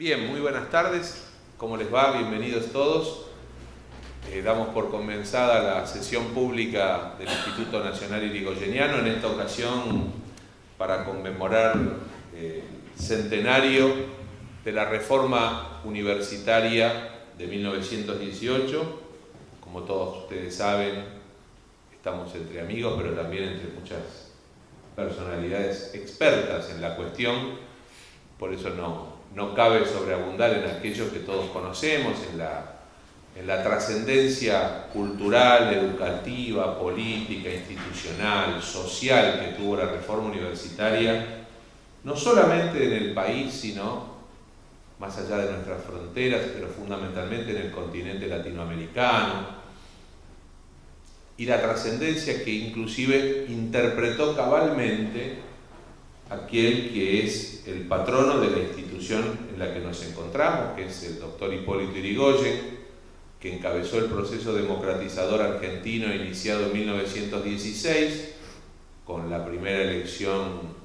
Bien, muy buenas tardes. ¿Cómo les va? Bienvenidos todos. Damos por comenzada la sesión pública del Instituto Nacional Irigoyeniano, en esta ocasión para conmemorar el centenario de la reforma universitaria de 1918. Como todos ustedes saben, estamos entre amigos, pero también entre muchas personalidades expertas en la cuestión. Por eso no cabe sobreabundar en aquello que todos conocemos, en la trascendencia cultural, educativa, política, institucional, social que tuvo la reforma universitaria, no solamente en el país, sino más allá de nuestras fronteras, pero fundamentalmente en el continente latinoamericano, y la trascendencia que inclusive interpretó cabalmente aquel que es el patrono de la institución en la que nos encontramos, que es el doctor Hipólito Yrigoyen, que encabezó el proceso democratizador argentino iniciado en 1916, con la primera elección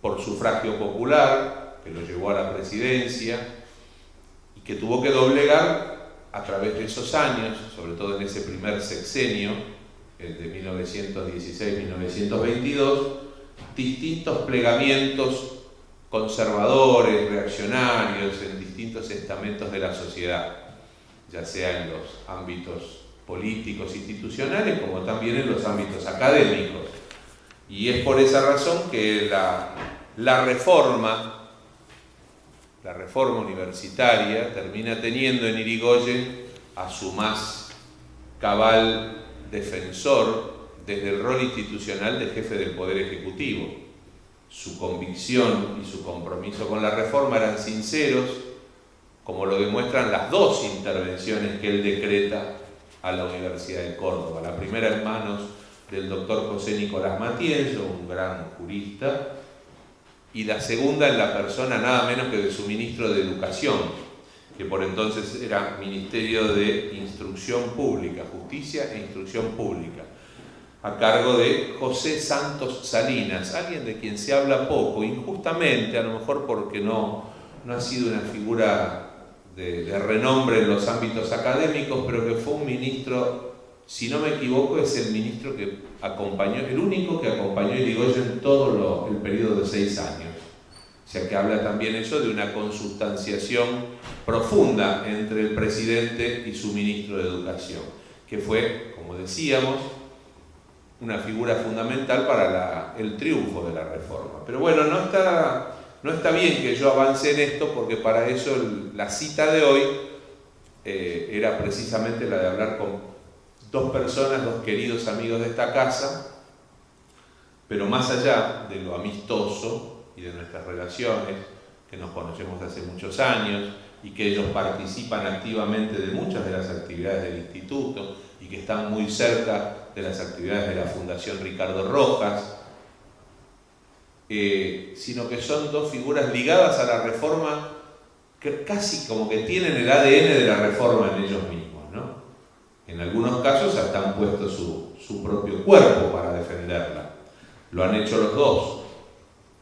por sufragio popular, que lo llevó a la presidencia, y que tuvo que doblegar a través de esos años, sobre todo en ese primer sexenio, el de 1916-1922, distintos plegamientos conservadores, reaccionarios en distintos estamentos de la sociedad, ya sea en los ámbitos políticos, institucionales, como también en los ámbitos académicos. Y es por esa razón que la reforma universitaria termina teniendo en Yrigoyen a su más cabal defensor desde el rol institucional de jefe del Poder Ejecutivo. Su convicción y su compromiso con la reforma eran sinceros, como lo demuestran las dos intervenciones que él decreta a la Universidad de Córdoba. La primera en manos del doctor José Nicolás Matienzo, un gran jurista, y la segunda en la persona nada menos que de su ministro de Educación, que por entonces era Ministerio de Instrucción Pública, Justicia e Instrucción Pública, a cargo de José Santos Salinas, alguien de quien se habla poco, injustamente, a lo mejor porque no ha sido una figura de renombre en los ámbitos académicos, pero que fue un ministro, si no me equivoco, es el ministro que acompañó, el único que acompañó a Yrigoyen todo el periodo de 6 años. O sea que habla también eso de una consustanciación profunda entre el presidente y su ministro de Educación, que fue, como decíamos, una figura fundamental para el triunfo de la reforma. Pero bueno, no está bien que yo avance en esto, porque para eso la cita de hoy era precisamente la de hablar con dos personas, dos queridos amigos de esta casa, pero más allá de lo amistoso y de nuestras relaciones, que nos conocemos hace muchos años y que ellos participan activamente de muchas de las actividades del instituto y que están muy cerca de las actividades de la Fundación Ricardo Rojas, sino que son dos figuras ligadas a la reforma, que casi como que tienen el ADN de la reforma en ellos mismos, ¿no? En algunos casos hasta han puesto su propio cuerpo para defenderla. Lo han hecho los dos,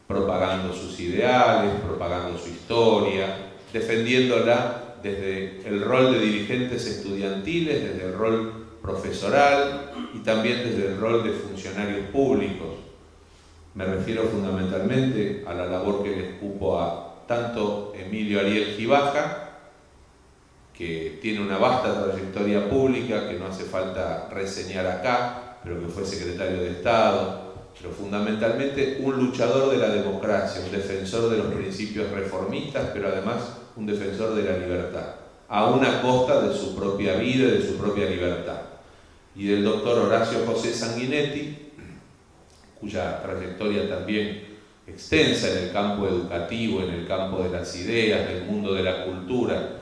propagando sus ideales, propagando su historia, defendiéndola desde el rol de dirigentes estudiantiles, desde el rol profesoral y también desde el rol de funcionarios públicos. Me refiero fundamentalmente a la labor que les cupo a tanto Emilio Ariel Gibaja, que tiene una vasta trayectoria pública que no hace falta reseñar acá, pero que fue secretario de Estado, pero fundamentalmente un luchador de la democracia, un defensor de los principios reformistas, pero además un defensor de la libertad, a una costa de su propia vida y de su propia libertad. Y del doctor Horacio José Sanguinetti, cuya trayectoria también extensa en el campo educativo, en el campo de las ideas, del mundo de la cultura.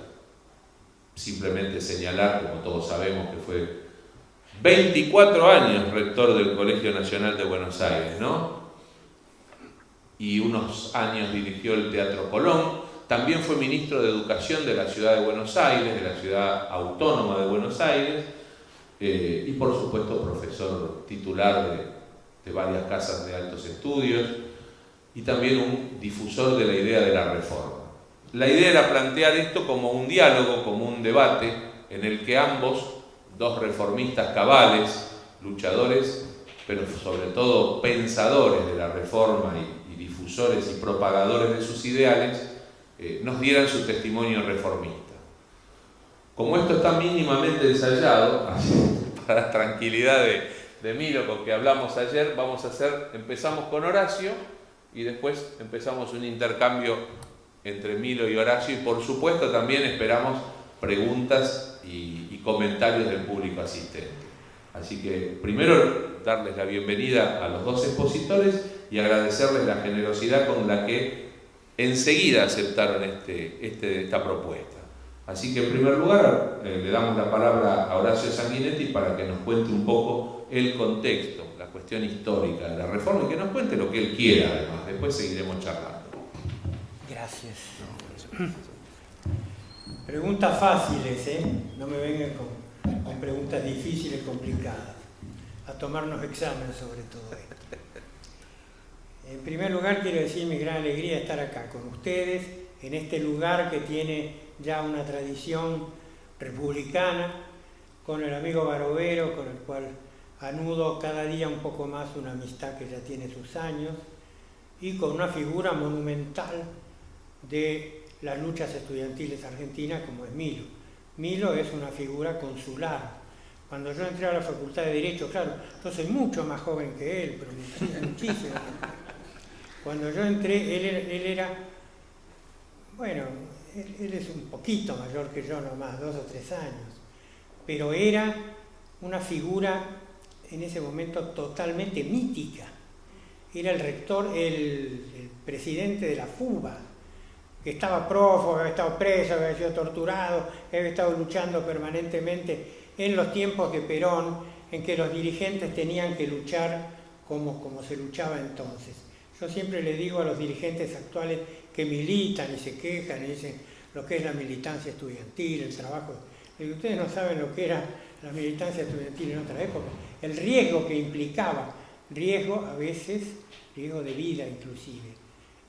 Simplemente señalar, como todos sabemos, que fue 24 años rector del Colegio Nacional de Buenos Aires, ¿no? Y unos años dirigió el Teatro Colón. También fue ministro de Educación de la ciudad de Buenos Aires, de la ciudad autónoma de Buenos Aires, y por supuesto profesor titular de varias casas de altos estudios, y también un difusor de la idea de la reforma. La idea era plantear esto como un diálogo, como un debate, en el que ambos, dos reformistas cabales, luchadores, pero sobre todo pensadores de la reforma y difusores y propagadores de sus ideales, nos dieran su testimonio reformista. Como esto está mínimamente ensayado, para la tranquilidad de Milo, con que hablamos ayer, empezamos con Horacio y después empezamos un intercambio entre Milo y Horacio, y por supuesto también esperamos preguntas y comentarios del público asistente. Así que primero darles la bienvenida a los dos expositores y agradecerles la generosidad con la que enseguida aceptaron esta propuesta. Así que en primer lugar le damos la palabra a Horacio Sanguinetti para que nos cuente un poco el contexto, la cuestión histórica de la reforma, y que nos cuente lo que él quiera además. Después seguiremos charlando. Gracias. Preguntas fáciles, no me vengan con preguntas difíciles, complicadas. A tomarnos examen sobre todo esto. En primer lugar, quiero decir mi gran alegría de estar acá con ustedes, en este lugar que tiene ya una tradición republicana, con el amigo Barovero, con el cual anudo cada día un poco más una amistad que ya tiene sus años, y con una figura monumental de las luchas estudiantiles argentinas como es Milo. Milo es una figura consular. Cuando yo entré a la Facultad de Derecho, claro, yo soy mucho más joven que él, pero muchísimo. Cuando yo entré, él era, bueno, él es un poquito mayor que yo nomás, 2 o 3 años, pero era una figura en ese momento totalmente mítica. Era el rector, el presidente de la FUBA, que estaba prófugo, había estado preso, había sido torturado, había estado luchando permanentemente en los tiempos de Perón, en que los dirigentes tenían que luchar como se luchaba entonces. Yo siempre le digo a los dirigentes actuales que militan y se quejan y dicen lo que es la militancia estudiantil, el trabajo. Y ustedes no saben lo que era la militancia estudiantil en otra época, el riesgo que implicaba, riesgo a veces, riesgo de vida inclusive,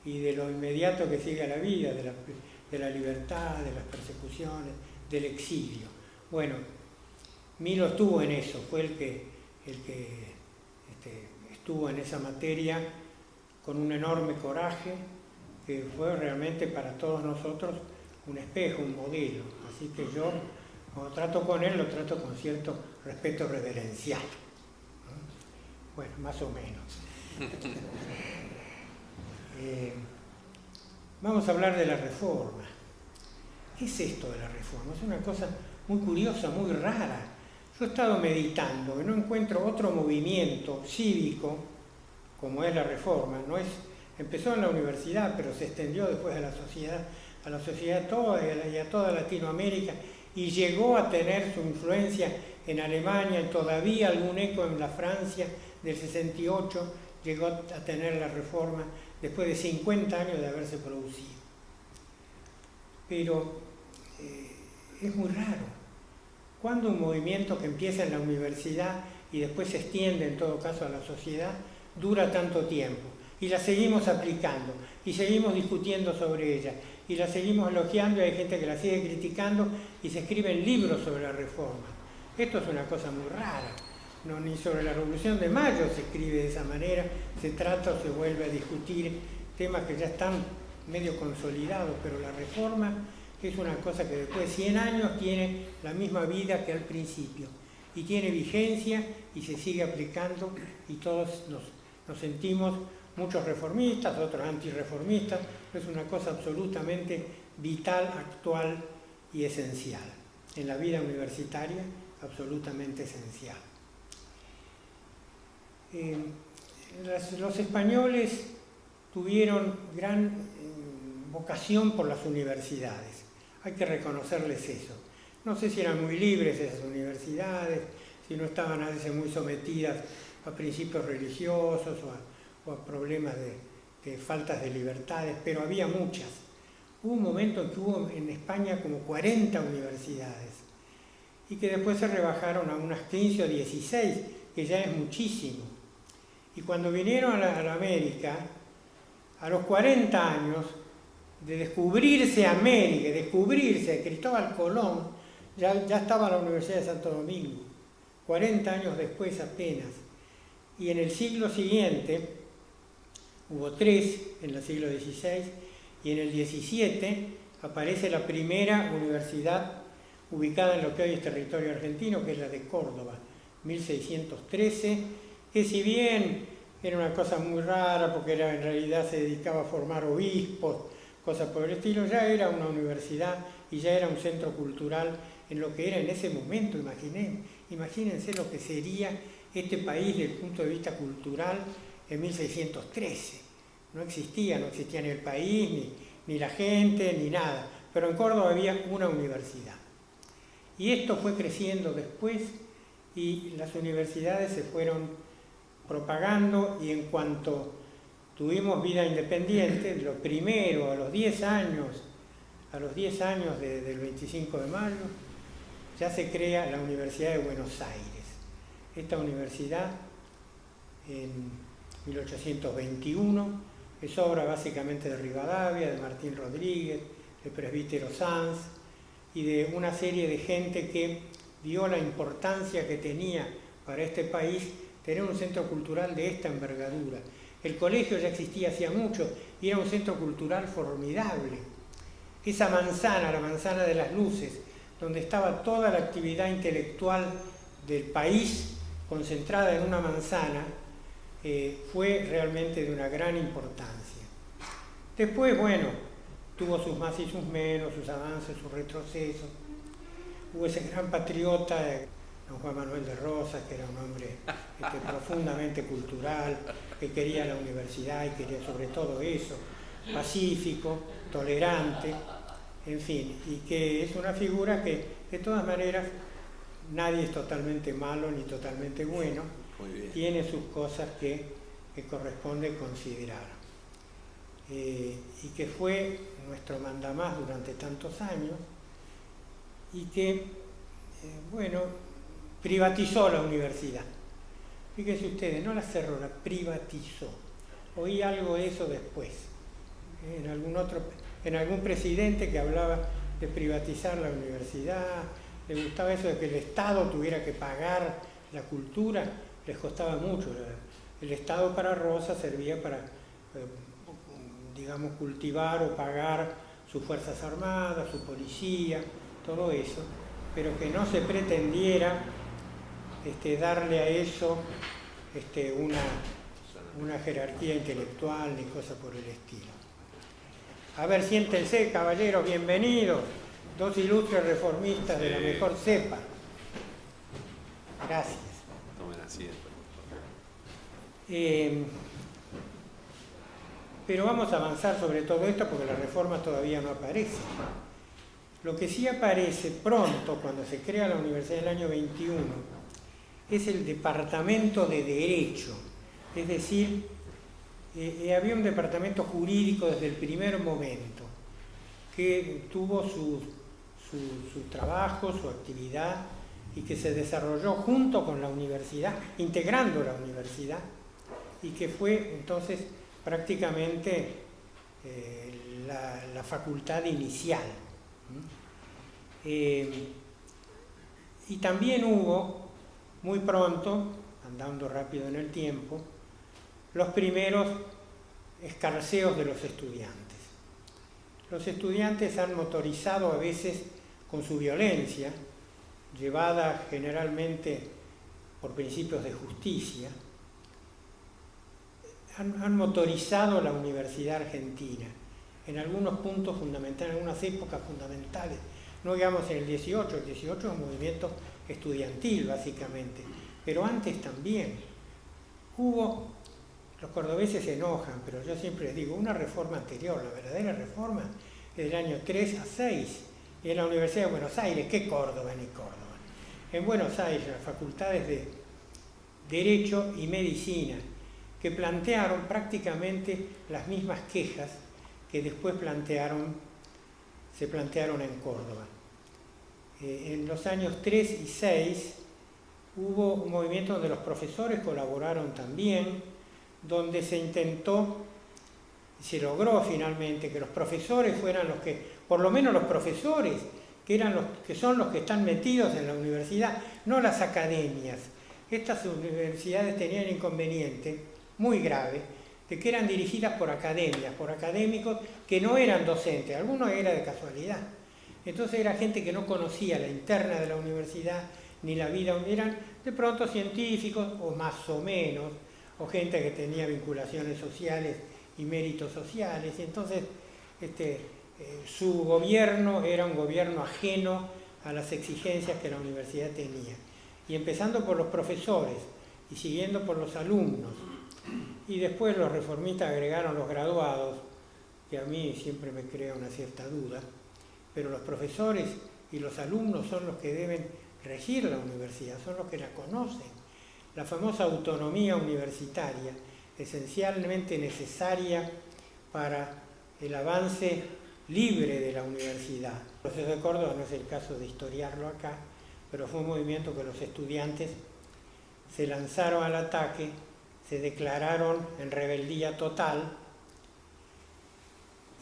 y de lo inmediato que sigue a la vida, de la libertad, de las persecuciones, del exilio. Bueno, Milo estuvo en eso, fue el que estuvo en esa materia con un enorme coraje, que fue realmente para todos nosotros un espejo, un modelo. Así que yo, cuando trato con él, lo trato con cierto respeto reverencial. Bueno, más o menos. Vamos a hablar de la reforma. ¿Qué es esto de la reforma? Es una cosa muy curiosa, muy rara. Yo he estado meditando que no encuentro otro movimiento cívico como es la reforma. Empezó en la universidad, pero se extendió después a la sociedad toda y a toda Latinoamérica, y llegó a tener su influencia en Alemania y todavía algún eco en la Francia del 68, llegó a tener la reforma después de 50 años de haberse producido. Pero es muy raro. Cuando un movimiento que empieza en la universidad y después se extiende en todo caso a la sociedad, dura tanto tiempo, y la seguimos aplicando, y seguimos discutiendo sobre ella, y la seguimos elogiando, y hay gente que la sigue criticando, y se escriben libros sobre la reforma. Esto es una cosa muy rara. No, ni sobre la Revolución de Mayo se escribe de esa manera, se trata o se vuelve a discutir temas que ya están medio consolidados, pero la reforma es una cosa que después de 100 años tiene la misma vida que al principio, y tiene vigencia y se sigue aplicando, y todos nos sentimos, muchos reformistas, otros antirreformistas, es una cosa absolutamente vital, actual y esencial. En la vida universitaria, absolutamente esencial. Los españoles tuvieron gran vocación por las universidades. Hay que reconocerles eso. No sé si eran muy libres esas universidades, si no estaban a veces muy sometidas a principios religiosos o a problemas de faltas de libertades, pero había muchas. Hubo un momento en que hubo en España como 40 universidades y que después se rebajaron a unas 15 o 16, que ya es muchísimo. Y cuando vinieron a la América, a los 40 años, de descubrirse América, descubrirse a Cristóbal Colón, ya estaba la Universidad de Santo Domingo, 40 años después apenas. Y en el siglo siguiente, hubo 3 en el siglo XVI, y en el XVII aparece la primera universidad ubicada en lo que hoy es territorio argentino, que es la de Córdoba, 1613, que si bien era una cosa muy rara, porque en realidad se dedicaba a formar obispos, cosas por el estilo, ya era una universidad y ya era un centro cultural en lo que era en ese momento. Imagínense lo que sería este país desde el punto de vista cultural en 1613. No existía ni el país, ni la gente, ni nada, pero en Córdoba había una universidad. Y esto fue creciendo después y las universidades se fueron propagando, y en cuanto tuvimos vida independiente, lo primero, a los 10 años del 25 de mayo, ya se crea la Universidad de Buenos Aires. Esta universidad, en 1821, es obra básicamente de Rivadavia, de Martín Rodríguez, del presbítero Sanz y de una serie de gente que vio la importancia que tenía para este país tener un centro cultural de esta envergadura. El colegio ya existía hacía mucho y era un centro cultural formidable. Esa manzana, la manzana de las luces, donde estaba toda la actividad intelectual del país concentrada en una manzana, fue realmente de una gran importancia. Después, bueno, tuvo sus más y sus menos, sus avances, sus retrocesos. Hubo ese gran patriota, don Juan Manuel de Rosas, que era un hombre profundamente cultural, que quería la universidad y quería sobre todo eso, pacífico, tolerante, en fin, y que es una figura que, de todas maneras, nadie es totalmente malo ni totalmente bueno, tiene sus cosas que corresponde considerar. Y que fue nuestro mandamás durante tantos años, y que, bueno, privatizó la universidad. Fíjense ustedes, no la cerró, la privatizó. Oí algo de eso después, en algún presidente que hablaba de privatizar la universidad, le gustaba eso de que el Estado tuviera que pagar la cultura, les costaba mucho. El Estado para Rosas servía para, digamos, cultivar o pagar sus fuerzas armadas, su policía, todo eso, pero que no se pretendiera darle a eso una jerarquía intelectual ni cosa por el estilo. A ver, siéntense, caballeros, bienvenidos, 2 ilustres reformistas de la mejor cepa. Gracias. Tomen asiento, por favor. Pero vamos a avanzar sobre todo esto porque la reforma todavía no aparece. Lo que sí aparece pronto, cuando se crea la universidad en el año 21, es el Departamento de Derecho. Es decir, había un departamento jurídico desde el primer momento, que tuvo su trabajo, su actividad, y que se desarrolló junto con la universidad, integrando la universidad, y que fue entonces prácticamente la facultad inicial. Y también hubo, muy pronto, andando rápido en el tiempo, los primeros escarceos de los estudiantes. Los estudiantes han motorizado a veces con su violencia, llevada generalmente por principios de justicia, han motorizado la Universidad Argentina en algunos puntos fundamentales, en algunas épocas fundamentales. No digamos en el 18 es un movimiento estudiantil básicamente, pero antes también hubo, los cordobeses se enojan, pero yo siempre les digo, una reforma anterior, la verdadera reforma es del año 3 a 6, y en la Universidad de Buenos Aires. ¿Qué Córdoba ni Córdoba? En Buenos Aires, las facultades de Derecho y Medicina, que plantearon prácticamente las mismas quejas que después se plantearon en Córdoba. En los años 3 y 6 hubo un movimiento donde los profesores colaboraron también, donde se intentó se logró finalmente que los profesores fueran los que, por lo menos los profesores, que son los que están metidos en la universidad, no las academias. Estas universidades tenían el inconveniente muy grave de que eran dirigidas por academias, por académicos que no eran docentes, algunos era de casualidad. Entonces era gente que no conocía la interna de la universidad ni la vida, eran de pronto científicos o más o menos, o gente que tenía vinculaciones sociales y méritos sociales, y entonces su gobierno era un gobierno ajeno a las exigencias que la universidad tenía. Y empezando por los profesores y siguiendo por los alumnos, y después los reformistas agregaron los graduados, que a mí siempre me crea una cierta duda, pero los profesores y los alumnos son los que deben regir la universidad, son los que la conocen. La famosa autonomía universitaria, esencialmente necesaria para el avance libre de la universidad. El proceso de Córdoba no es el caso de historiarlo acá, pero fue un movimiento que los estudiantes se lanzaron al ataque, se declararon en rebeldía total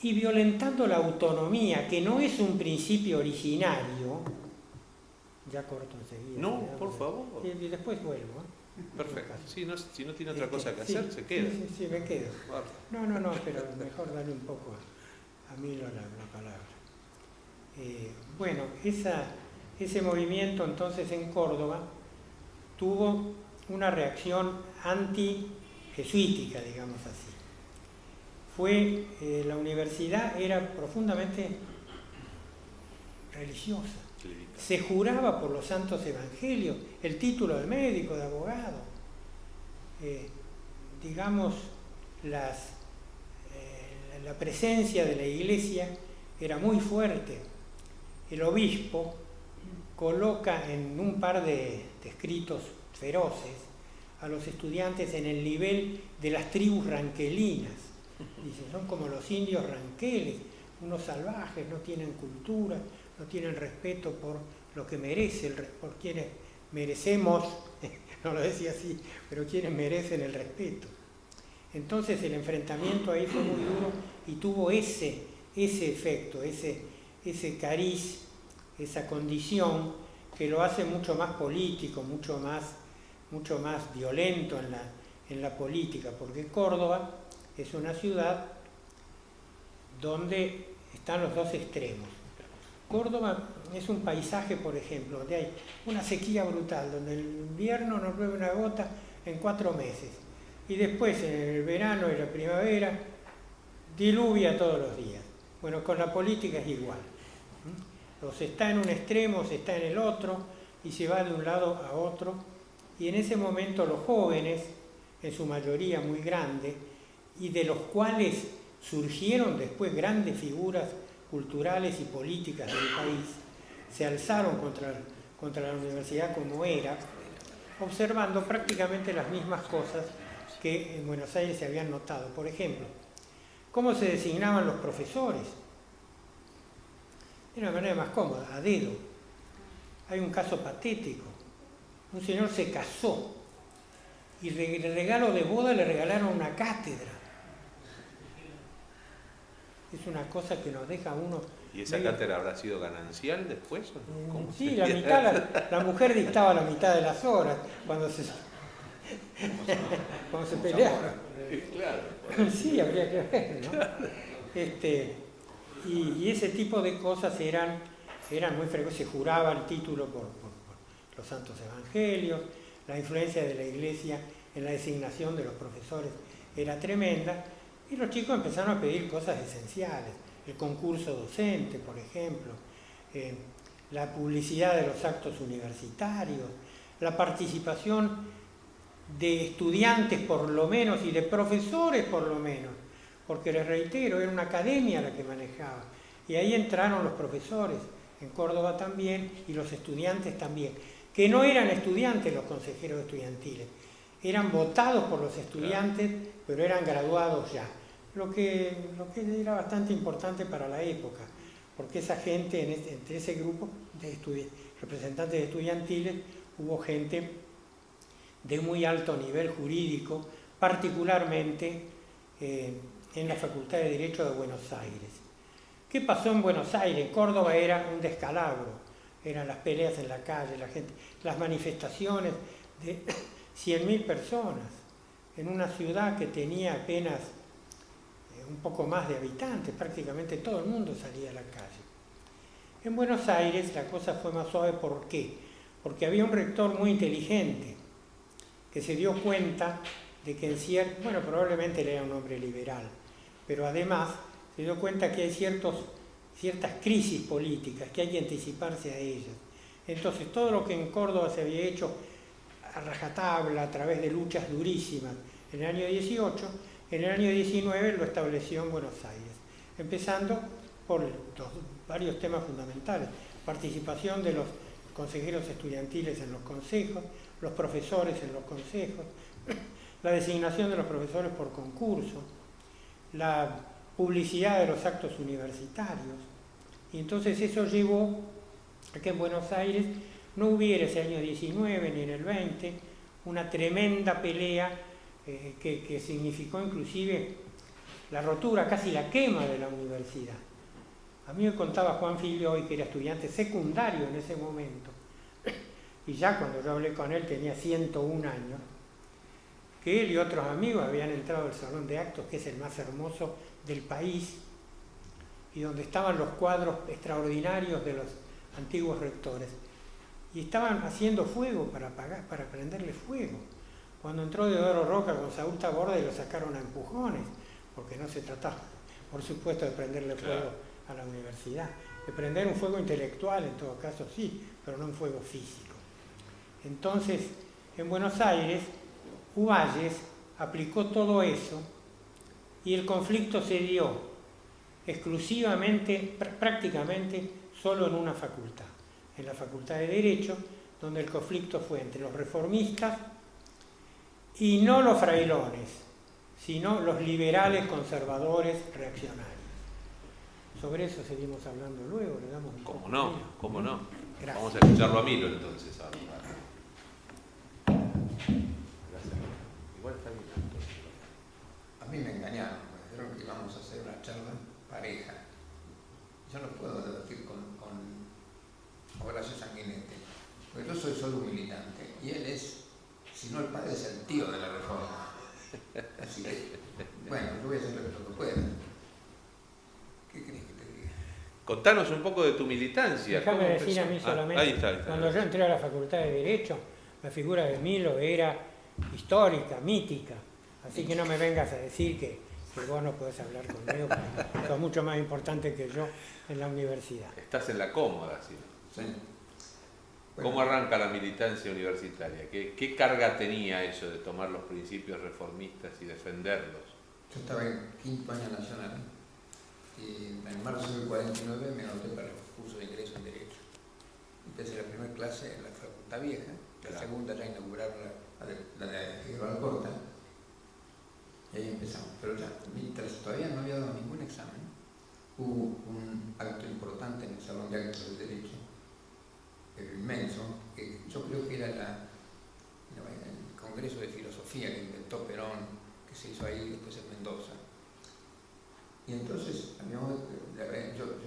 y violentando la autonomía, que no es un principio originario. Ya corto enseguida. No, por favor. Y después vuelvo. Perfecto. Si no tiene otra cosa que hacer, se queda. Sí, me quedo. No, pero mejor darle un poco a mí la palabra. Bueno, ese movimiento entonces en Córdoba tuvo una reacción anti-jesuítica, digamos así. La universidad era profundamente religiosa. Se juraba por los santos evangelios, el título de médico, de abogado. Digamos, la presencia de la iglesia era muy fuerte. El obispo coloca en un par de escritos feroces a los estudiantes en el nivel de las tribus ranquelinas. Dice, son como los indios ranqueles, unos salvajes, no tienen cultura, no tienen respeto por lo que merece, por quienes merecemos, no lo decía así, pero quienes merecen el respeto. Entonces el enfrentamiento ahí fue muy duro y tuvo ese efecto, ese cariz, esa condición que lo hace mucho más político, mucho más violento en la política, porque Córdoba es una ciudad donde están los dos extremos. Córdoba es un paisaje, por ejemplo, donde hay una sequía brutal, donde el invierno no llueve una gota en 4 meses, y después en el verano y la primavera diluvia todos los días. Bueno, con la política es igual. O se está en un extremo, o se está en el otro, y se va de un lado a otro, y en ese momento los jóvenes, en su mayoría muy grande, y de los cuales surgieron después grandes figuras culturales y políticas del país, se alzaron contra la universidad como era, observando prácticamente las mismas cosas que en Buenos Aires se habían notado. Por ejemplo, cómo se designaban los profesores. De una manera más cómoda, a dedo. Hay un caso patético. Un señor se casó y de regalo de boda le regalaron una cátedra. Es una cosa que nos deja uno... ¿Y esa cátedra habrá sido ganancial después? Sí, la mujer dictaba la mitad de las horas cuando se peleaban. Claro. Sí, habría que ver, ¿no? Y ese tipo de cosas eran muy frecuentes. Se juraba el título por los santos evangelios, la influencia de la iglesia en la designación de los profesores era tremenda. Y los chicos empezaron a pedir cosas esenciales, el concurso docente, por ejemplo, la publicidad de los actos universitarios, la participación de estudiantes por lo menos y de profesores por lo menos, porque les reitero, era una academia la que manejaba, y ahí entraron los profesores, en Córdoba también, y los estudiantes también, que no eran estudiantes los consejeros estudiantiles, eran votados por los estudiantes, pero eran graduados ya. Lo que era bastante importante para la época, porque esa gente, entre ese grupo de representantes estudiantiles, hubo gente de muy alto nivel jurídico, particularmente en en la Facultad de Derecho de Buenos Aires. ¿Qué pasó en Buenos Aires? Córdoba era un descalabro, eran las peleas en la calle, la gente, las manifestaciones de 100.000 personas en una ciudad que tenía apenas un poco más de habitantes, prácticamente todo el mundo salía a la calle. En Buenos Aires la cosa fue más suave, ¿por qué? Porque había un rector muy inteligente que se dio cuenta de que bueno, probablemente él era un hombre liberal, pero además se dio cuenta que hay ciertas crisis políticas, que hay que anticiparse a ellas. Entonces todo lo que en Córdoba se había hecho a rajatabla, a través de luchas durísimas en el año 18, en el año 19 lo estableció en Buenos Aires, empezando por varios temas fundamentales: participación de los consejeros estudiantiles en los consejos, los profesores en los consejos, la designación de los profesores por concurso, la publicidad de los actos universitarios. Y entonces eso llevó a que en Buenos Aires no hubiera ese año 19 ni en el 20 una tremenda pelea que significó inclusive la rotura, casi la quema de la universidad. A mí me contaba Juan Filioy, que era estudiante secundario en ese momento, y ya cuando yo hablé con él tenía 101 años, que él y otros amigos habían entrado al Salón de Actos, que es el más hermoso del país, y donde estaban los cuadros extraordinarios de los antiguos rectores, y estaban haciendo fuego para prenderle fuego. Cuando entró Deodoro Roca con Saúl Taborda, y lo sacaron a empujones, porque no se trataba, por supuesto, de prenderle fuego a la universidad, de prender un fuego intelectual en todo caso sí, pero no un fuego físico. Entonces, en Buenos Aires, Uvalles aplicó todo eso y el conflicto se dio exclusivamente, prácticamente solo en una facultad, en la Facultad de Derecho, donde el conflicto fue entre los reformistas y no los frailones, sino los liberales conservadores reaccionarios. Sobre eso seguimos hablando luego, le damos un ¿Cómo poco no? de... ¿Cómo no? Gracias. Vamos a escucharlo a Milo entonces ahora. Gracias. Igual está bien. A mí me engañaron, me dijeron que íbamos a hacer una charla pareja. Yo no puedo debatir con Horacio Sanguinetti, porque yo soy solo un militante y él es, si no el padre, es el tío de la reforma. Así que, bueno, yo voy a hacer lo que pueda. ¿Qué crees que te diga? Contanos un poco de tu militancia. Déjame decir a mí solamente, ahí está. Cuando yo entré a la Facultad de Derecho, la figura de Milo era histórica, mítica, así que no me vengas a decir que vos no podés hablar conmigo, porque sos mucho más importante que yo en la universidad. Estás en la cómoda, ¿sí? Sí. ¿Cómo Bueno, arranca la militancia universitaria? ¿Qué carga tenía eso de tomar los principios reformistas y defenderlos? yo estaba en quinto año nacional y en marzo del 49 me anoté para el curso de ingreso en Derecho. Empecé la primera clase en la Facultad Vieja, la Claro. segunda ya inauguraron la de Figueroa Corta, y ahí empezamos. Pero ya, mientras todavía no había dado ningún examen, hubo un acto importante en el Salón de Actos del Derecho, inmenso, que yo creo que era el Congreso de Filosofía que inventó Perón, que se hizo ahí después en Mendoza. Y entonces,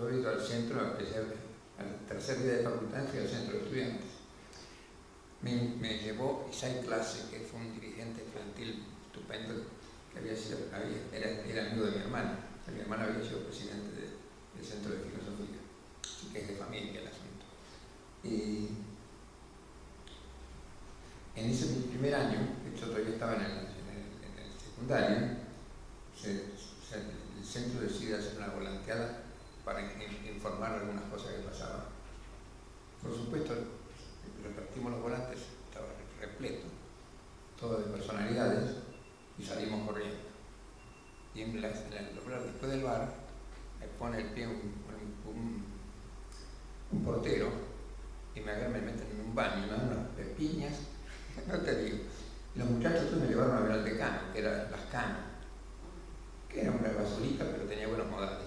yo he ido al centro, empecé al tercer día de facultad, fui al centro de estudiantes. Me llevó Isai Clase, que fue un dirigente estudiantil estupendo, que era amigo de mi hermana. Mi hermana había sido presidente del centro de filosofía, así que es de familia el asunto. Y en ese mi primer año, yo todavía estaba en el secundario, el centro decide hacer una volanteada para informar algunas cosas que pasaban. Por supuesto, repartimos los volantes, estaba repleto, todo de personalidades, y salimos corriendo. Y después del bar, me pone el pie un portero, y me agarran, me meten en un baño, me dan unas pepiñas, no te digo. Y los muchachos me llevaron a ver al decano, que era Las Canas, que era una basurita, pero tenía buenos modales.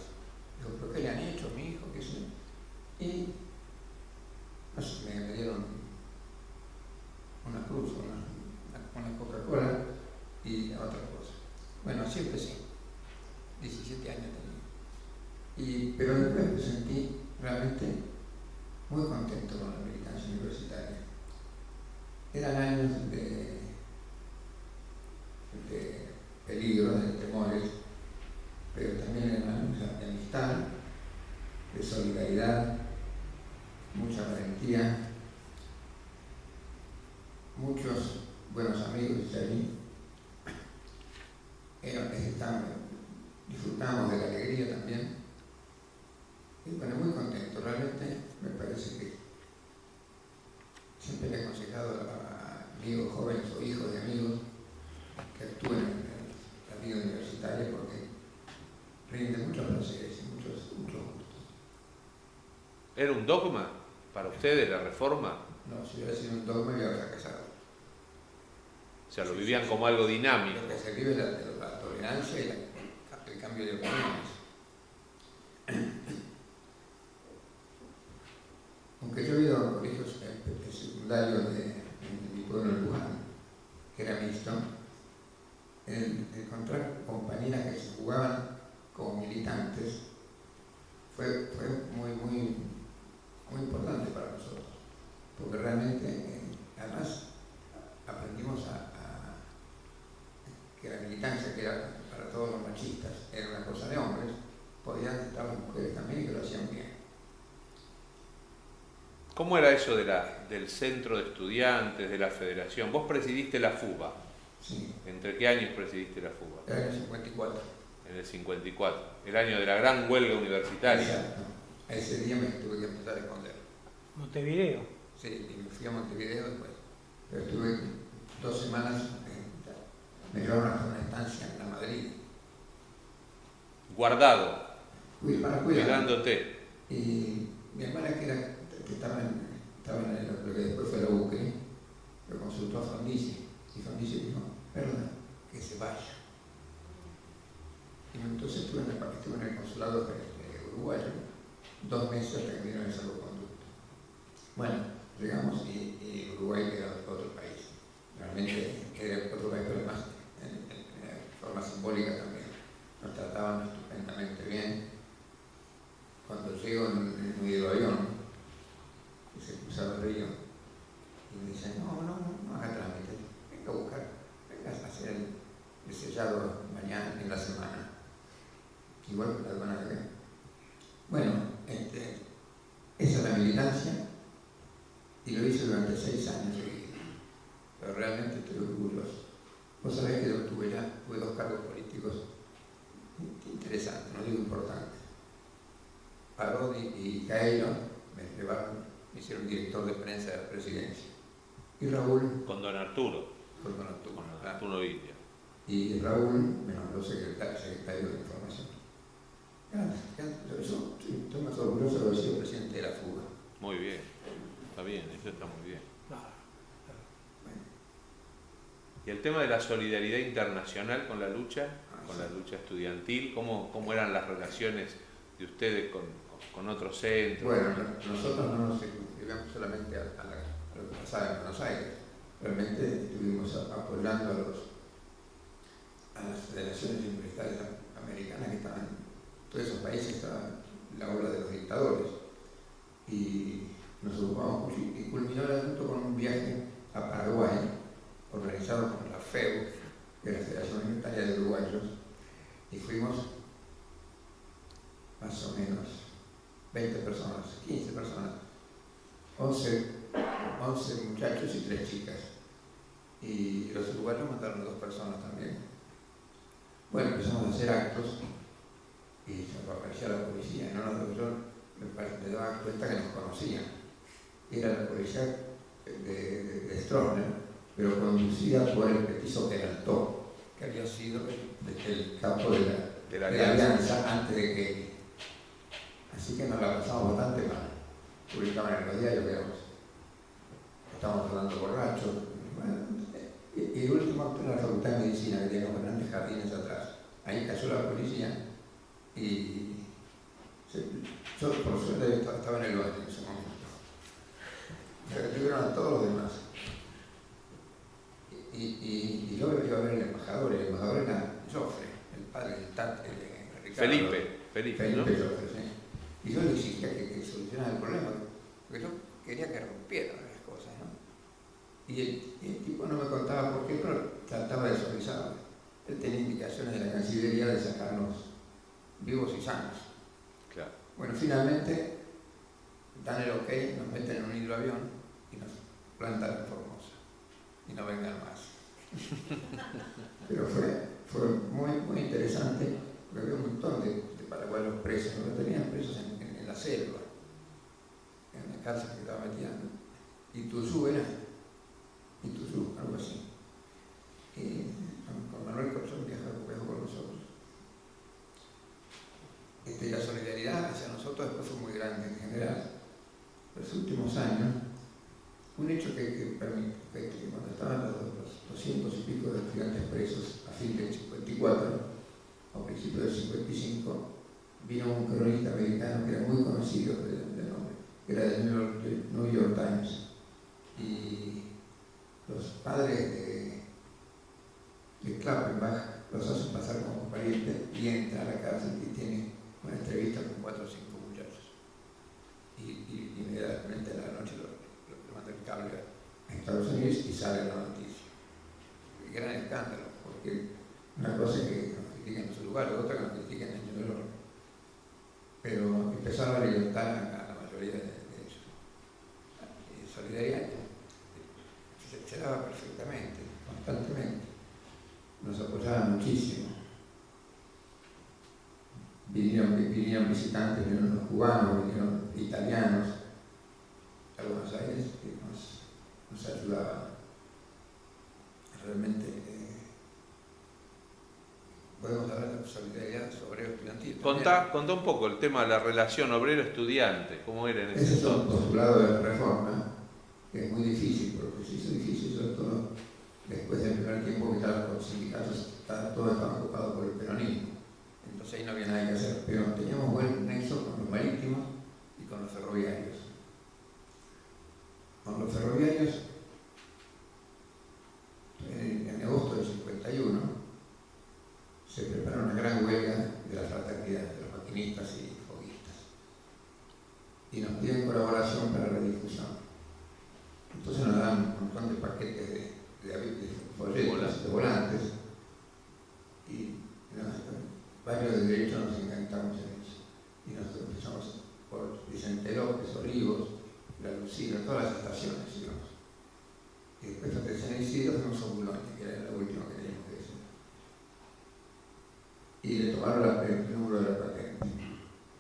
Digo, ¿pero qué le han hecho a mi hijo? ¿Qué sé? Y no sé, me dieron una cruz, una Coca-Cola y otra cosa. Bueno, así empecé. muy contento con la militancia universitaria. Eran años de peligro, de temores, pero también eran años de amistad, de solidaridad, mucha valentía, muchos buenos amigos allí. Disfrutamos de la alegría también. Y bueno, muy contento. Realmente me parece que siempre le he aconsejado a amigos jóvenes o hijos de amigos que actúen en la vida universitaria porque rinde muchos placeres y muchos gustos. ¿Era un dogma para ustedes la reforma? No, si hubiera sido un dogma me hubiera fracasado. O sea, lo vivían como algo dinámico. Lo que se vive es la tolerancia y el cambio de opiniones. Aunque yo he ido a colegios secundarios de mi pueblo en Luján, que era mixto, el encontrar compañeras que se jugaban como militantes fue muy importante para nosotros, porque realmente, además, aprendimos que la militancia, que era para todos los machistas, era una cosa de hombres, podían estar las mujeres también y que lo hacían bien. ¿Cómo era eso del centro de estudiantes, de la federación? Vos presidiste la FUBA. Sí. ¿Entre qué años presidiste la FUBA? Era en el 54. En el 54, el año de la gran huelga universitaria. Exacto. Ese día me tuve que empezar a esconder. Montevideo. Sí, y me fui a Montevideo después. Pero estuve 2 semanas, me llevaron hasta una estancia en la Madrid. Guardado, Para cuidar. cuidándote. Y mi hermana, que estaba en lo que después fue la UCRI, lo consultó a Frondizi, y Frondizi dijo, perdón, que se vaya. Y entonces estuve en el consulado uruguayo 2 meses hasta que me dieron el salvoconducto. Bueno, llegamos y Uruguay era otro país. Realmente era otro país, pero además en forma simbólica también. Nos trataban estupendamente bien. Cuando llego en un hidroavión, que se cruzaba el río, y me dicen, no haga trámite, venga a buscar, venga a hacer el sellado mañana, en la semana. Igual que la aduana de acá. Bueno, esa es la militancia, y lo hice durante 6 años seguidos. Pero realmente estoy orgulloso. Vos sabés que yo tuve 2 cargos políticos interesantes, no digo importantes. Parodi y Cairo me hicieron director de prensa de la presidencia. Y Raúl... Con don Arturo. Con don Arturo. Con don Arturo Villa. Y Raúl me nombró secretario de información. Yo estoy más orgulloso de haber sido presidente de la FUBA. Muy bien, está bien, eso está muy bien. Bueno. Y el tema de la solidaridad internacional con la lucha estudiantil, ¿cómo eran las relaciones de ustedes con otros centros? Bueno, nosotros no nos circunscribíamos solamente a lo que pasaba en Buenos Aires. Realmente estuvimos apoyando a las federaciones universitarias americanas que estaban, todos esos países estaban en la ola de los dictadores. Y nos ocupamos mucho y culminó el asunto con un viaje a Paraguay, organizado por la FEU, que es la Federación Universitaria de Uruguayos, y fuimos más o menos 20 personas, 15 personas, 11 muchachos y 3 chicas. Y los uruguayos mandaron 2 personas también. Bueno, empezamos a hacer actos y aparecía la policía. Me daba cuenta que nos conocían. Era la policía de Stroessner, pero conducida por el petizo Peraltó, que había sido el capo de la alianza antes de que... Así que nos la pasamos bastante mal. Publicaban en los diarios que estábamos hablando borrachos. Bueno, y el último acto en la Facultad de Medicina, que tenía unos grandes jardines atrás. Ahí cayó la policía y yo por suerte estaba en el baño en ese momento. Me retuvieron a todos los demás. Y yo iba a ver al embajador. El embajador era Joffre, el padre del Ricardo. Felipe, ¿no? Joffre, sí. Y yo le exigía que solucionara el problema. porque yo quería que rompieran las cosas, ¿no? Y el tipo no me contaba por qué, pero trataba de suavizarlo. Él tenía indicaciones de la Cancillería de sacarnos vivos y sanos. Claro. Bueno, finalmente dan el ok, nos meten en un hidroavión y nos plantan en Formosa. Y no vengan más. Pero fue muy interesante, porque había un montón de paraguayos presos, ¿no? Tenían presos en la selva, en la cárcel que estaba metida. Ituzú era, algo así. Y con Manuel Corzón viajó con nosotros. La solidaridad hacia nosotros después fue muy grande en general. Los últimos años, un hecho que cuando estaban los 200 y pico de estudiantes presos a fin del 54, a principios del 55, vino un cronista americano que era muy conocido de nombre, que era del New York Times, y los padres de Klappenbach los hacen pasar como parientes y entra a la cárcel y tiene una entrevista con 4 o 5 muchachos. Y inmediatamente a la noche lo manda el cable a Estados Unidos y sale la noticia. Y gran escándalo, porque una cosa es que nos critiquen en su lugar, otra que nos critiquen en New York. Pero empezaron a libertar a la mayoría de ellos. Y solidaridad se daba perfectamente, constantemente. Nos apoyaban muchísimo. Vinieron visitantes, vinieron los cubanos, vinieron italianos a Buenos Aires que nos ayudaban. Realmente podemos hablar de solidaridad obrero estudiantil. Contá un poco el tema de la relación obrero-estudiante, ¿cómo era en ese entonces? Ese es un entonces? postulado de la reforma, que es muy difícil, porque se hizo difícil, sobre todo después del primer tiempo que los sindicatos todos estaban ocupados por el peronismo. Entonces ahí no había nada que hacer, pero teníamos buen nexo con los marítimos y con los ferroviarios. Con los ferroviarios, en agosto del 51, se preparó una gran huelga de la fraternidad, de los maquinistas y foguistas. Y nos piden colaboración para la difusión. Entonces nos dan un montón de paquetes de folletos, de volantes, y varios de derecho nos encantamos en eso. Y nos empezamos por Vicente López, Olivos, La Lucila, todas las estaciones, digamos. Y después de San Isidro fuimos a Boulogne, que era lo último que teníamos que decir. Y le tomaron el número de la patente.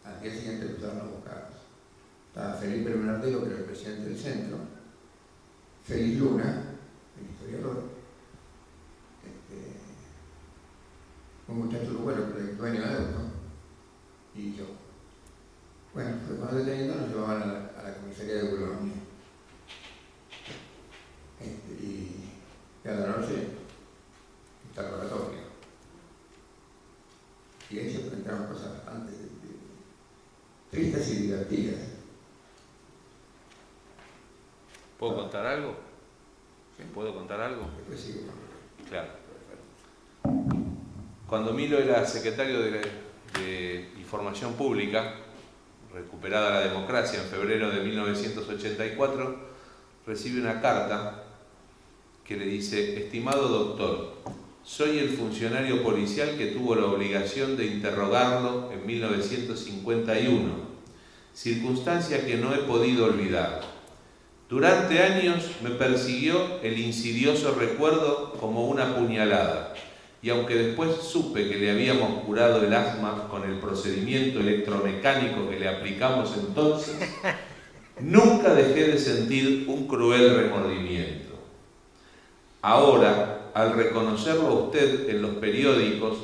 Al día siguiente empezaron a buscarnos. Estaba Felipe Bernardelo, que era el presidente del centro, Félix Luna, el historiador, un muchacho uruguayo que era el dueño de auto, y yo. Bueno, pues cuando deteniendo nos llevaban a la comisaría de Boulogne. Y cada noche interrogatorio. Y ahí se presentaron cosas bastante tristes y divertidas. ¿Puedo contar algo? ¿Puedo contar algo? Después sigo. Claro. Cuando Milo era secretario de Información Pública, recuperada la democracia en febrero de 1984, recibe una carta que le dice: estimado doctor, soy el funcionario policial que tuvo la obligación de interrogarlo en 1951, circunstancia que no he podido olvidar. Durante años me persiguió el insidioso recuerdo como una puñalada, y aunque después supe que le habíamos curado el asma con el procedimiento electromecánico que le aplicamos entonces, nunca dejé de sentir un cruel remordimiento. Ahora, al reconocerlo a usted en los periódicos,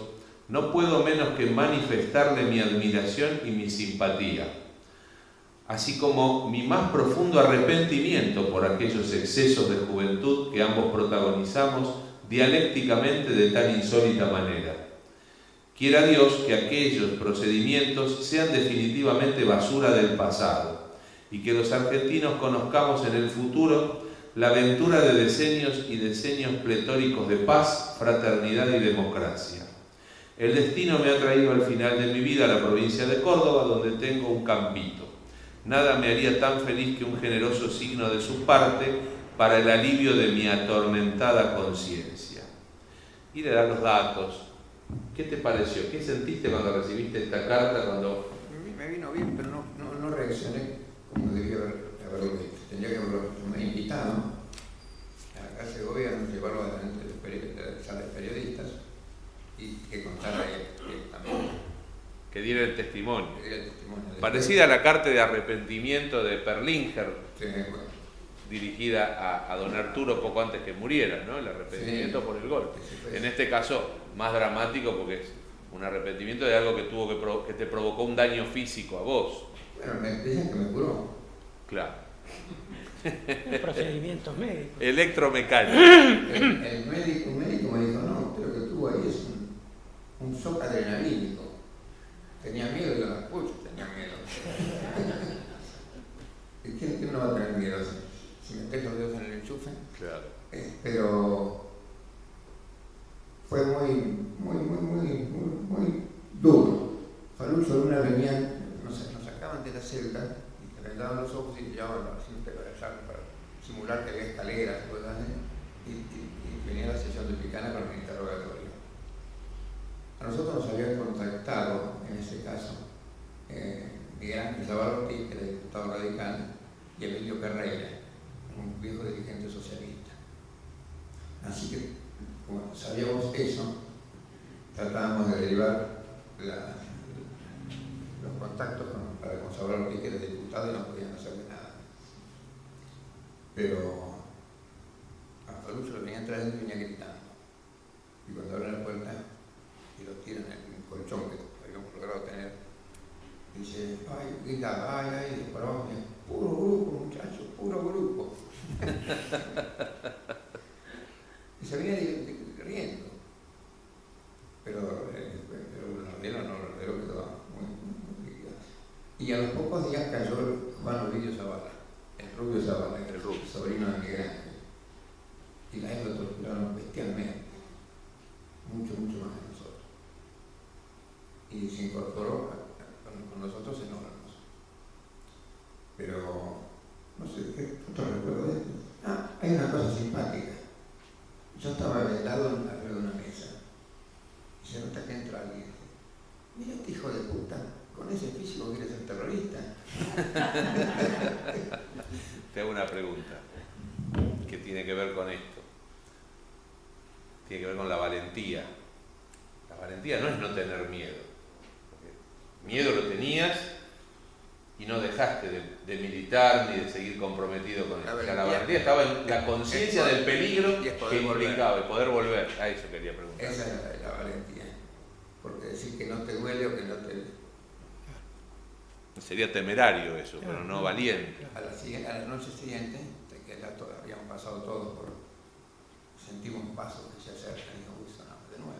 no puedo menos que manifestarle mi admiración y mi simpatía, así como mi más profundo arrepentimiento por aquellos excesos de juventud que ambos protagonizamos dialécticamente de tan insólita manera. Quiera Dios que aquellos procedimientos sean definitivamente basura del pasado y que los argentinos conozcamos en el futuro la aventura de decenios y decenios pletóricos de paz, fraternidad y democracia. El destino me ha traído al final de mi vida a la provincia de Córdoba, donde tengo un campito. Nada me haría tan feliz que un generoso signo de su parte para el alivio de mi atormentada conciencia. Y le da los datos. ¿Qué te pareció? ¿Qué sentiste cuando recibiste esta carta? Me vino bien, pero no reaccioné como debía haberlo hecho. Tendría que haberlo invitado a la Casa de Gobierno, llevarlo adelante de la sala de periodistas y que contara él también. Que diera el testimonio. De Parecida a la carta de arrepentimiento de Perlinger, sí, bueno. dirigida a don Arturo poco antes que muriera, ¿no? El arrepentimiento Sí. por el golpe. Sí, pues. En este caso, más dramático porque es un arrepentimiento de algo que te provocó un daño físico a vos. Bueno, me dicen que me curó. Claro. Procedimientos médicos. Electromecánico. Un médico me dijo, no, pero que tuvo ahí es un shock adrenalínico. Tenía miedo, yo la pucha, tenía miedo. ¿Y quién no va a tener miedo si metes los dedos en el enchufe? Claro. Pero fue muy duro. Falucho de una reunión, nos sacaban de la celda y te vendaban los ojos y te llevaban a la cinta para simular que había escaleras y cosas así. Y venía la sesión de Picana con el interrogatorio. A nosotros nos habían contactado, en ese caso, Miguel Ángel Zabarotti, que era diputado radical, y Emilio Carreira, un viejo dirigente socialista. Así que, como sabíamos eso, tratábamos de derivar los contactos con Zabarotti, que era diputado y no podían hacerle nada. Pero a Falucho lo venían trayendo y venía gritando. Y cuando abren la puerta y lo tiran en un colchón que habíamos logrado tener, dice, ay, grita, ay, disparó, puro grupo, muchachos, puro grupo. Y se venía riendo. Pero el verdadero quedó muy líquido. Y a los pocos días cayó Juan Ovidio Zavala, el Rubio Zavala, el sobrino de Miguel Ángel. Y a él lo torturaron bestialmente, mucho más que nosotros. Y se incorporó con nosotros en órganos. Pero, no sé, ¿qué otro recuerdo de esto? Hay una cosa simpática. Yo estaba vendado arriba de una mesa. Y se nota que entra alguien y dice, mira este hijo de puta, con ese físico quiere ser terrorista. Te hago una pregunta que tiene que ver con esto. Tiene que ver con la valentía. La valentía no es no tener miedo. Miedo lo tenías y no dejaste de militar ni de seguir comprometido con eso. La valentía estaba en la conciencia del peligro que implicaba el poder volver. A eso quería preguntar. Esa es la valentía. Porque decir que no te duele o que no te... Sería temerario eso, pero no valiente. A la noche siguiente, que ya habíamos pasado todos por... Sentimos pasos que se acercan y dijo, uy, sonamos de nuevo.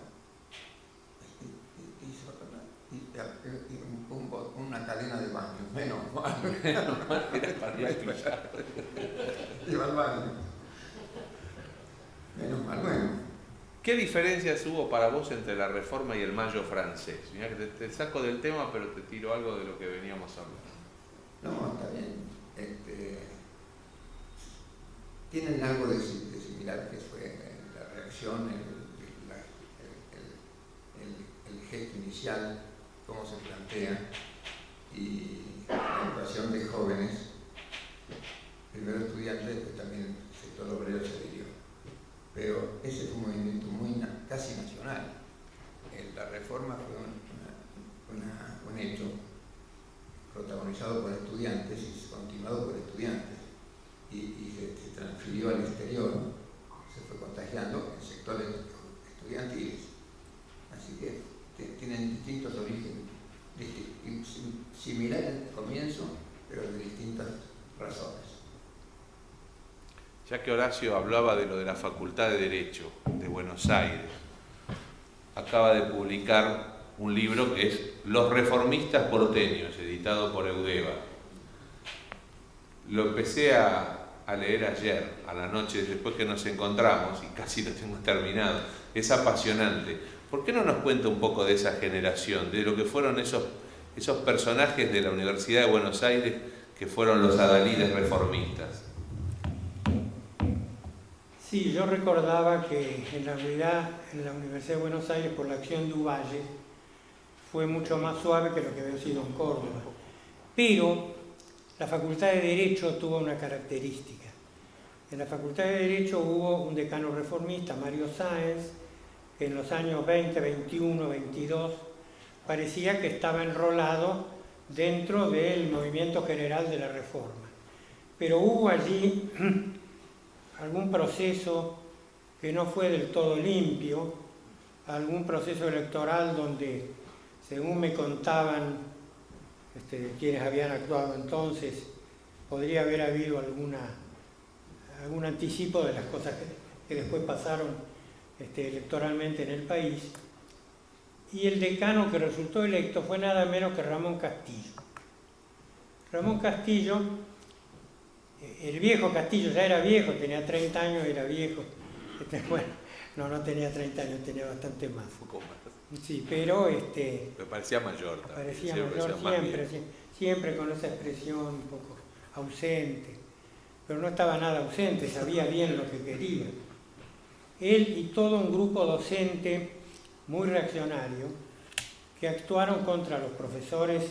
Y una cadena de baño, menos mal. Iba al baño. Menos mal, bueno. ¿Qué diferencias hubo para vos entre la Reforma y el Mayo francés? Mirá que te saco del tema, pero te tiro algo de lo que veníamos hablando. No, está bien. Tienen algo de similar, que fue la reacción, el gesto inicial, cómo se plantea, y la educación de jóvenes, primero estudiantes, después también el sector obrero se adhirió. Pero ese fue un movimiento casi nacional. La Reforma fue un hecho protagonizado por estudiantes y continuado por estudiantes. Y se transfirió al exterior, se fue contagiando en sectores estudiantiles. Así que tienen distintos orígenes, similares al comienzo, pero de distintas razones. Ya que Horacio hablaba de lo de la Facultad de Derecho de Buenos Aires, acaba de publicar un libro que es Los Reformistas Porteños, editado por Eudeva. Lo empecé a leer ayer, a la noche, después que nos encontramos, y casi lo tengo terminado. Es apasionante. ¿Por qué no nos cuenta un poco de esa generación, de lo que fueron esos personajes de la Universidad de Buenos Aires que fueron los adalides reformistas. Sí, yo recordaba que en realidad en la Universidad de Buenos Aires, por la acción de Uvalle, fue mucho más suave que lo que había sido en Córdoba. Pero la Facultad de Derecho tuvo una característica. En la Facultad de Derecho hubo un decano reformista, Mario Sáenz, que en los años 20, 21, 22 parecía que estaba enrolado dentro del movimiento general de la Reforma. Pero hubo allí algún proceso que no fue del todo limpio, algún proceso electoral donde, según me contaban quienes habían actuado entonces, podría haber habido algún anticipo de las cosas que después pasaron electoralmente en el país. Y el decano que resultó electo fue nada menos que Ramón Castillo. Ramón Castillo, el viejo Castillo, ya era viejo, tenía 30 años, era viejo. Bueno, no tenía 30 años, tenía bastante más. Un poco más. Sí, pero me parecía mayor también. Parecía mayor siempre con esa expresión un poco ausente. Pero no estaba nada ausente, sabía bien lo que quería. Él y todo un grupo docente muy reaccionario que actuaron contra los profesores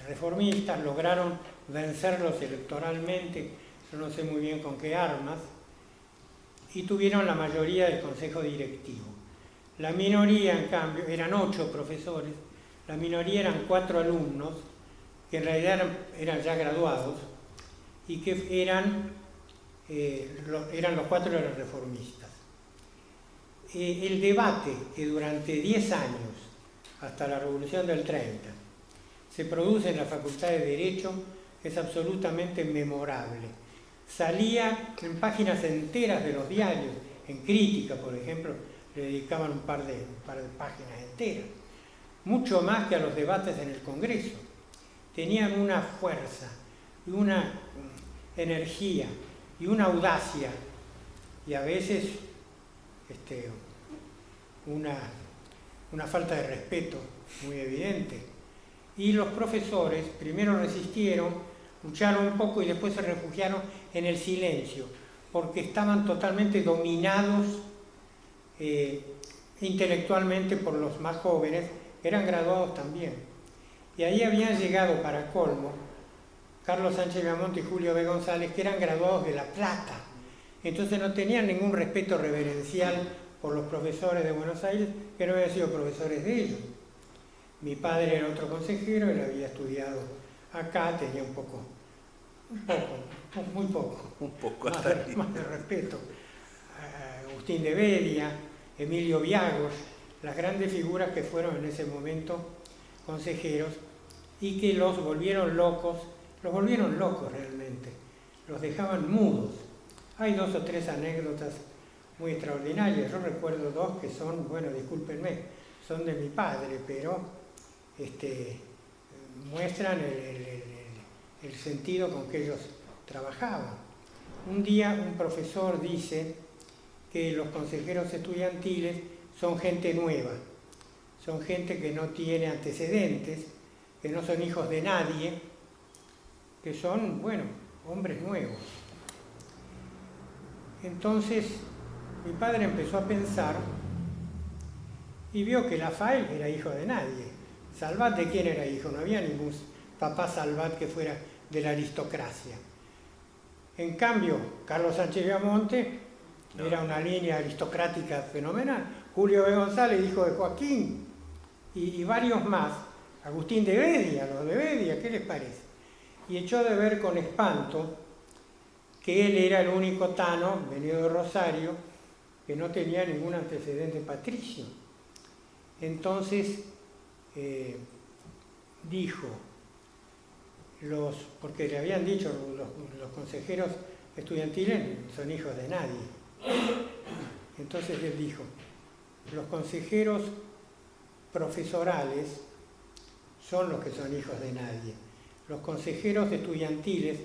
reformistas, lograron vencerlos electoralmente, yo no sé muy bien con qué armas, y tuvieron la mayoría del consejo directivo. La minoría, en cambio, eran 8 profesores, la minoría eran 4 alumnos, que en realidad eran ya graduados, y que eran los 4 de los reformistas. El debate que durante 10 años, hasta la Revolución del 30, se produce en la Facultad de Derecho es absolutamente memorable. Salía en páginas enteras de los diarios, en Crítica, por ejemplo, le dedicaban un par de páginas enteras, mucho más que a los debates en el Congreso. Tenían una fuerza y una energía y una audacia y a veces una falta de respeto muy evidente. Y los profesores primero resistieron, lucharon un poco y después se refugiaron en el silencio, porque estaban totalmente dominados intelectualmente por los más jóvenes, eran graduados también. Y ahí habían llegado, para colmo, Carlos Sánchez Viamonte y Julio B. González, que eran graduados de La Plata. Entonces no tenían ningún respeto reverencial por los profesores de Buenos Aires, que no habían sido profesores de ellos. Mi padre era otro consejero, él había estudiado acá, tenía muy poco más de respeto. Agustín de Bedia, Emilio Viagos, las grandes figuras que fueron en ese momento consejeros y que los volvieron locos realmente, los dejaban mudos. Hay 2 o 3 anécdotas muy extraordinarias, yo recuerdo 2 que son, bueno, discúlpenme, son de mi padre, pero muestran el sentido con que ellos trabajaban. Un día un profesor dice que los consejeros estudiantiles son gente nueva, son gente que no tiene antecedentes, que no son hijos de nadie, que son, bueno, hombres nuevos. Entonces mi padre empezó a pensar y vio que Lafayette era hijo de nadie. Salvat, ¿de quién era hijo? No había ningún papá Salvat que fuera de la aristocracia. En cambio, Carlos Sánchez Viamonte era una línea aristocrática fenomenal. Julio B. González, hijo de Joaquín, y varios más. Agustín de Bedia, los de Bedia, ¿qué les parece? Y echó de ver con espanto que él era el único tano, venido de Rosario, que no tenía ningún antecedente patricio. Entonces dijo, porque le habían dicho los consejeros estudiantiles son hijos de nadie. Entonces él dijo, los consejeros profesorales son los que son hijos de nadie. Los consejeros estudiantiles,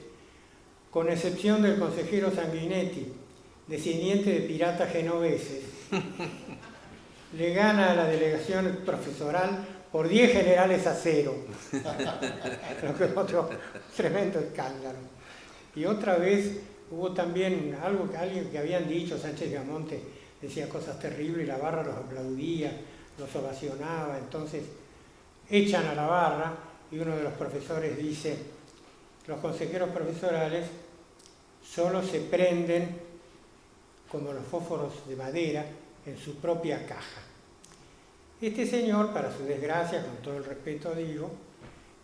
con excepción del consejero Sanguinetti, descendiente de piratas genoveses, le gana a la delegación profesoral por 10 generales a 0, lo que es otro tremendo escándalo. Y otra vez hubo también algo que alguien que habían dicho, Sánchez Viamonte decía cosas terribles y la barra los aplaudía, los ovacionaba, entonces echan a la barra y uno de los profesores dice: los consejeros profesorales solo se prenden como los fósforos de madera en su propia caja. Este señor, para su desgracia, con todo el respeto digo,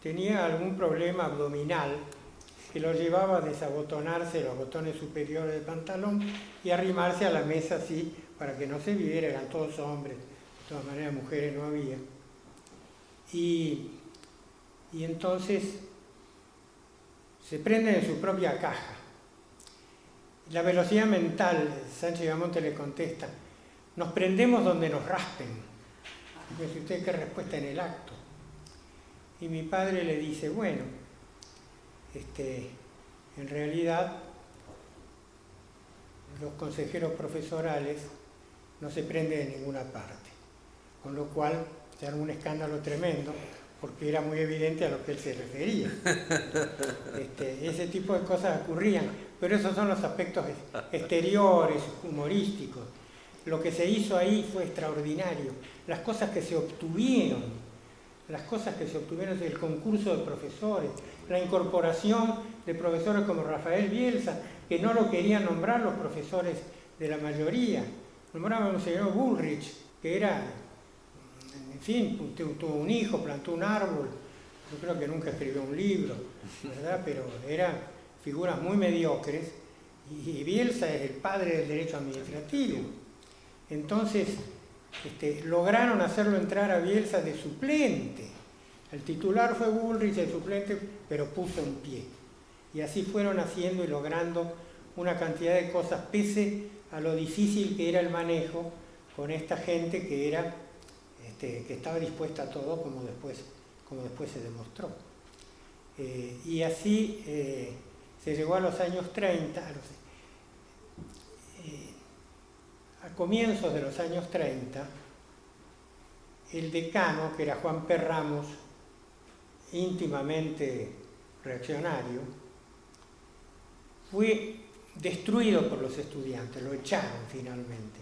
tenía algún problema abdominal que lo llevaba a desabotonarse los botones superiores del pantalón y arrimarse a la mesa así para que no se viera, eran todos hombres, de todas maneras mujeres no había. Y entonces se prenden en su propia caja. La velocidad mental, Sánchez Viamonte le contesta: nos prendemos donde nos raspen. Dice usted, ¿qué respuesta en el acto? Y mi padre le dice: bueno, en realidad los consejeros profesorales no se prenden en ninguna parte, con lo cual se armó un escándalo tremendo, porque era muy evidente a lo que él se refería. Ese tipo de cosas ocurrían, pero esos son los aspectos exteriores, humorísticos. Lo que se hizo ahí fue extraordinario. Las cosas que se obtuvieron, el concurso de profesores, la incorporación de profesores como Rafael Bielsa, que no lo querían nombrar los profesores de la mayoría. Nombraban a un señor Bullrich, que era, en fin, tuvo un hijo, plantó un árbol, yo creo que nunca escribió un libro, ¿verdad? Pero eran figuras muy mediocres, y Bielsa es el padre del derecho administrativo. Entonces, lograron hacerlo entrar a Bielsa de suplente. El titular fue Bullrich, el suplente, pero puso un pie. Y así fueron haciendo y logrando una cantidad de cosas, pese a lo difícil que era el manejo con esta gente que era, que estaba dispuesta a todo, como después se demostró. Y así se llegó a los años 30, a comienzos de los años 30, el decano, que era Juan P. Ramos, íntimamente reaccionario, fue destruido por los estudiantes, lo echaron finalmente.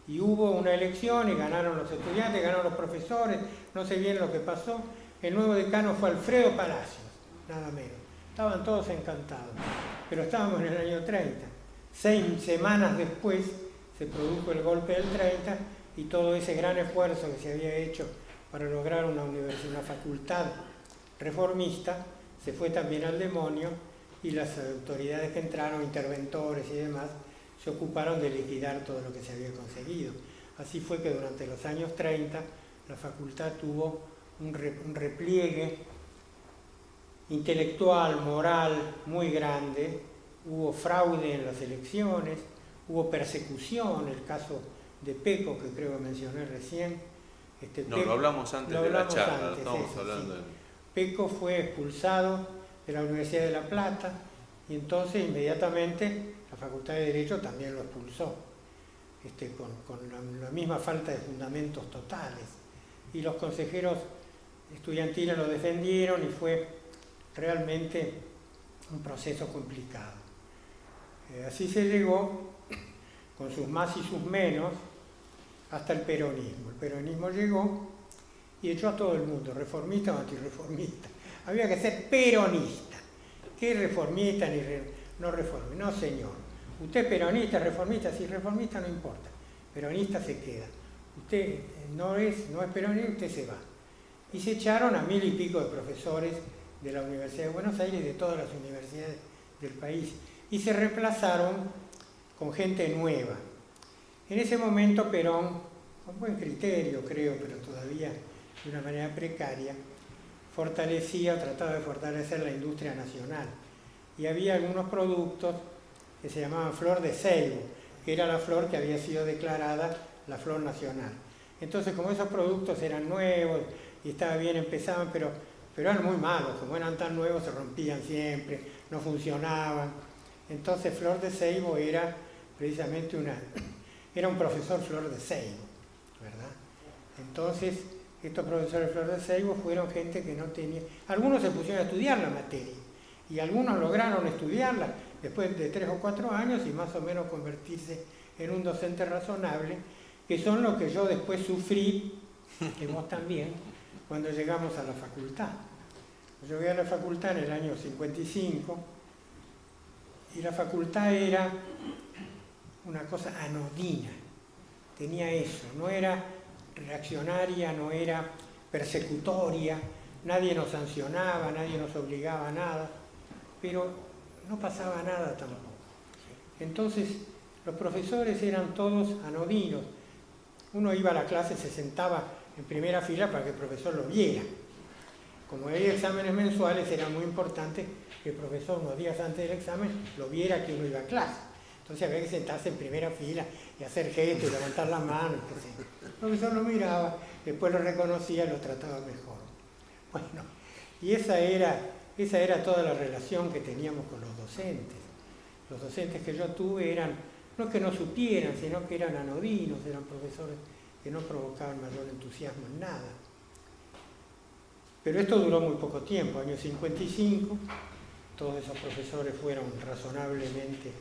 Y hubo una elección y ganaron los estudiantes, ganaron los profesores, no sé bien lo que pasó. El nuevo decano fue Alfredo Palacios, nada menos. Estaban todos encantados, pero estábamos en el año 30. 6 semanas después se produjo el golpe del 30 y todo ese gran esfuerzo que se había hecho para lograr una facultad reformista se fue también al demonio, y las autoridades que entraron, interventores y demás, se ocuparon de liquidar todo lo que se había conseguido. Así fue que durante los años 30 la facultad tuvo un repliegue intelectual, moral muy grande, hubo fraude en las elecciones, hubo persecución, el caso de Peco, que creo que mencioné recién. Lo hablamos antes de la charla, estamos hablando de... Peco fue expulsado de la Universidad de La Plata, y entonces inmediatamente la Facultad de Derecho también lo expulsó, con la misma falta de fundamentos totales. Y los consejeros estudiantiles lo defendieron y fue realmente un proceso complicado. Así se llegó, con sus más y sus menos, hasta el peronismo. El peronismo llegó y echó a todo el mundo, reformista o antirreformista. Había que ser peronista. ¿Qué reformista ni no reformista? No, señor. Usted peronista, reformista, si reformista no importa. Peronista se queda. Usted no es peronista, usted se va. Y se echaron a 1000 y pico de profesores de la Universidad de Buenos Aires y de todas las universidades del país. Y se reemplazaron con gente nueva. En ese momento Perón, con buen criterio creo, pero todavía de una manera precaria, trataba de fortalecer la industria nacional. Y había algunos productos que se llamaban flor de ceibo, que era la flor que había sido declarada la flor nacional. Entonces, como esos productos eran nuevos y estaba bien, empezaban, pero eran muy malos, como eran tan nuevos se rompían siempre, no funcionaban. Entonces flor de ceibo era precisamente era un profesor flor de ceibo, ¿verdad? Entonces estos profesores de Flor de Seibo fueron gente que no tenía... Algunos se pusieron a estudiar la materia y algunos lograron estudiarla después de 3 o 4 años y más o menos convertirse en un docente razonable, que son lo que yo después sufrí, y vos también, cuando llegamos a la facultad. Yo llegué a la facultad en el año 55 y la facultad era una cosa anodina, tenía eso, no era reaccionaria, no era persecutoria, nadie nos sancionaba, nadie nos obligaba a nada, pero no pasaba nada tampoco. Entonces, los profesores eran todos anodinos. Uno iba a la clase, se sentaba en primera fila para que el profesor lo viera. Como había exámenes mensuales, era muy importante que el profesor unos días antes del examen lo viera que uno iba a clase. Entonces había que sentarse en primera fila y hacer gestos y levantar la mano. El profesor lo miraba, después lo reconocía y lo trataba mejor. Bueno, y esa era toda la relación que teníamos con los docentes. Los docentes que yo tuve eran, no que no supieran, sino que eran anodinos, eran profesores que no provocaban mayor entusiasmo en nada. Pero esto duró muy poco tiempo, año 55, todos esos profesores fueron razonablemente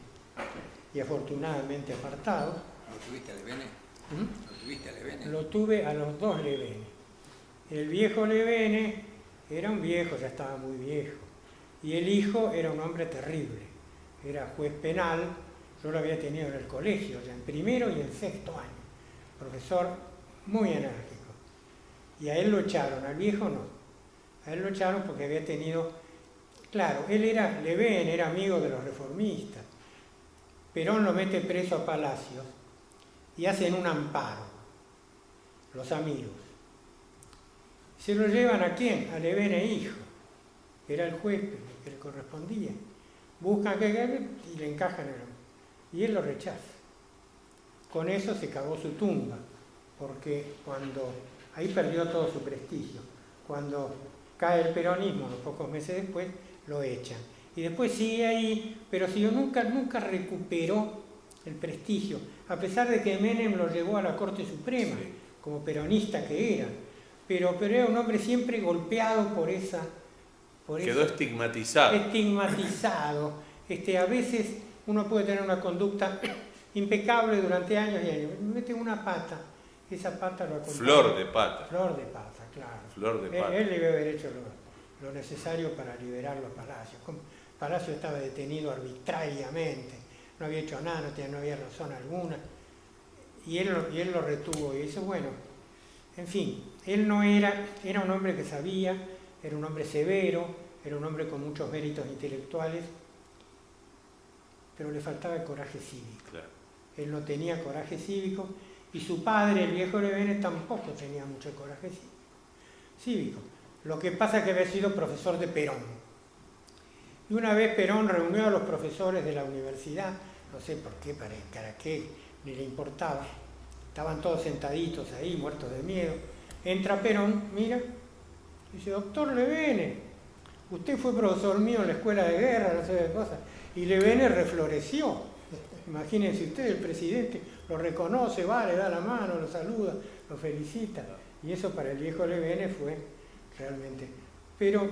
y afortunadamente apartados. ¿Lo tuviste a Levene? ¿Lo tuviste a Levene? Lo tuve a los dos Levene. El viejo Levene era un viejo, ya estaba muy viejo, y el hijo era un hombre terrible, era juez penal, yo lo había tenido en el colegio, ya en primero y en sexto año, profesor muy enérgico, y a él lo echaron, al viejo no. A él lo echaron porque había tenido... Claro, Levene era amigo de los reformistas. Perón lo mete preso a Palacios y hacen un amparo, los amigos. ¿Se lo llevan a quién? A Levene hijo, que era el juez que le correspondía. Buscan y le encajan y él lo rechaza. Con eso se cavó su tumba, porque ahí perdió todo su prestigio. Cuando cae el peronismo, unos pocos meses después, lo echan. Y después sigue ahí, pero nunca recuperó el prestigio, a pesar de que Menem lo llevó a la Corte Suprema, como peronista que era. Pero era un hombre siempre golpeado por esa... Quedó estigmatizado. Estigmatizado. A veces uno puede tener una conducta impecable durante años y años. Mete una pata, esa pata lo acompaña. Flor de pata. Flor de pata, claro. Flor de pata. Él debe haber hecho lo necesario para liberar los Palacios. Palacio estaba detenido arbitrariamente, no había hecho nada, no había razón alguna. Y él lo retuvo y eso, bueno, en fin, él no era un hombre que sabía, era un hombre severo, era un hombre con muchos méritos intelectuales, pero le faltaba el coraje cívico. Claro. Él no tenía coraje cívico y su padre, el viejo Levene, tampoco tenía mucho coraje cívico. Lo que pasa es que había sido profesor de Perón. Y una vez Perón reunió a los profesores de la universidad, no sé por qué, para qué, ni le importaba. Estaban todos sentaditos ahí, muertos de miedo. Entra Perón, mira, dice, doctor Levene, usted fue profesor mío en la escuela de guerra, no sé qué cosa. Y Levene refloreció. Imagínense ustedes, el presidente lo reconoce, va, le da la mano, lo saluda, lo felicita. Y eso para el viejo Levene fue realmente... Pero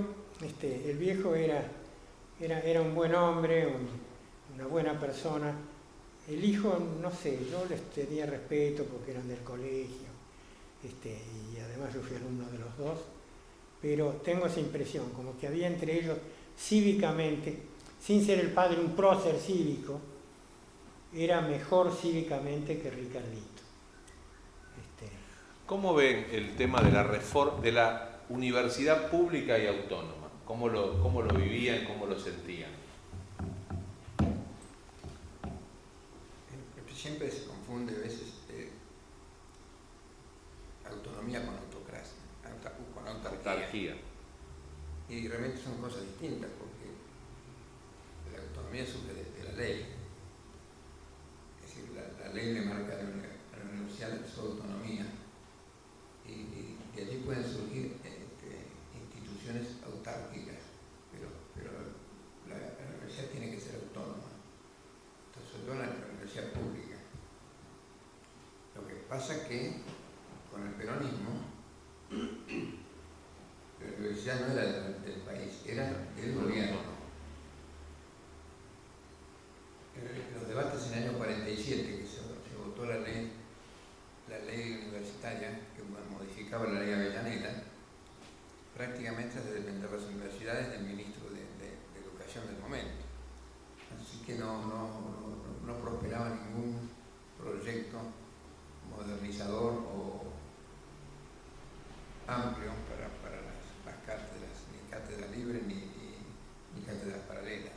el viejo era un buen hombre, una buena persona. El hijo, no sé, yo les tenía respeto porque eran del colegio, y además yo fui alumno de los dos, pero tengo esa impresión, como que había entre ellos cívicamente, sin ser el padre un prócer cívico, era mejor cívicamente que Ricardito. ¿Cómo ven el tema de la reforma de la universidad pública y autónoma? ¿Cómo lo vivían, cómo lo sentían? Siempre se confunde a veces autonomía con autocracia, con autarquía. Y realmente son cosas distintas, porque la autonomía surge de la ley. Es decir, la ley le marca a la universidad su autonomía y allí pueden surgir instituciones autárquicas, pero la universidad tiene que ser autónoma, entonces, sobre todo la universidad pública. Lo que pasa es que con el peronismo universidad no era del país, era del gobierno. En los debates en el año 47, que se votó la ley universitaria, que modificaba la ley Avellaneda, prácticamente se dependían de las universidades del ministro de Educación del momento. Así que no prosperaba ningún proyecto modernizador o amplio para las cátedras, ni cátedras libres ni cátedras paralelas.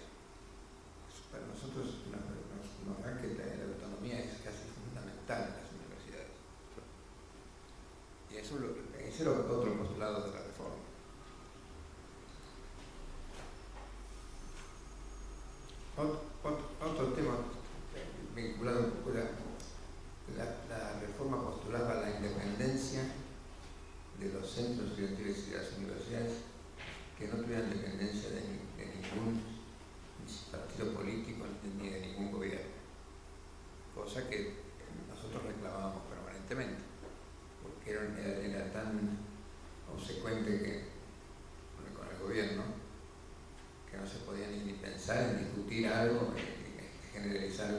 Para nosotros nos da que la autonomía es casi fundamental en las universidades. Y ese era otro postulado de la reforma. Otro tema vinculado un poco la reforma postulaba la independencia de los centros estudiantiles y de las universidades, que no tuvieran dependencia de ningún partido político ni de ningún gobierno, cosa que nosotros reclamábamos permanentemente, porque era tan consecuente con el gobierno que no se podía ni pensar en discutir algo, generalizar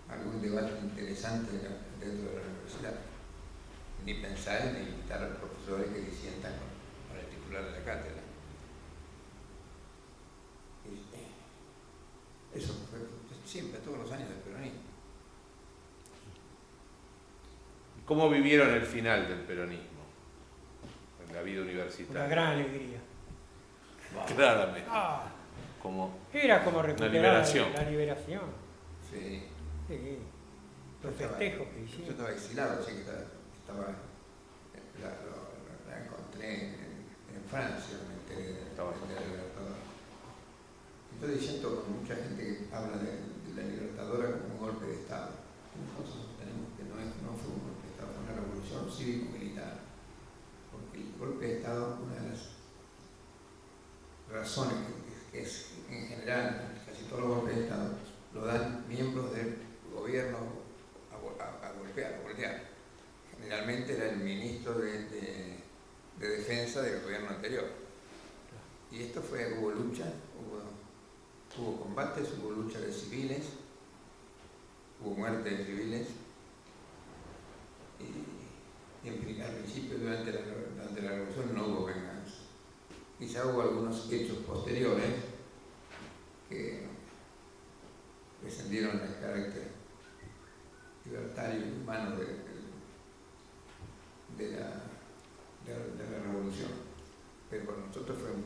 algún debate interesante dentro de la universidad, ni pensar en invitar a los profesores que disientan con el titular de la cátedra. Eso fue siempre, todos los años del peronismo. ¿Cómo vivieron el final del peronismo en la vida universitaria? Una gran alegría. Claramente. Era como recuperar la liberación. Sí. Sí. Los festejos que hicimos. Yo estaba exilado, así que la encontré en Francia, me enteré de la Libertadora. Yo diciendo con mucha gente que habla de la Libertadora como un golpe de Estado. Nosotros sostenemos que no fue un golpe de Estado, fue una revolución cívico-militar. Porque el golpe de Estado, una de las razones que es en general, casi todos los golpes de Estado, lo dan miembros del gobierno a voltear. Generalmente era el ministro de Defensa del gobierno anterior. Y esto hubo lucha, hubo combates, hubo lucha de civiles, hubo muerte de civiles, y al principio, durante la revolución, no hubo venganza. Quizá hubo algunos hechos posteriores que descendieron el carácter libertario y humano de la revolución. Pero para nosotros fueron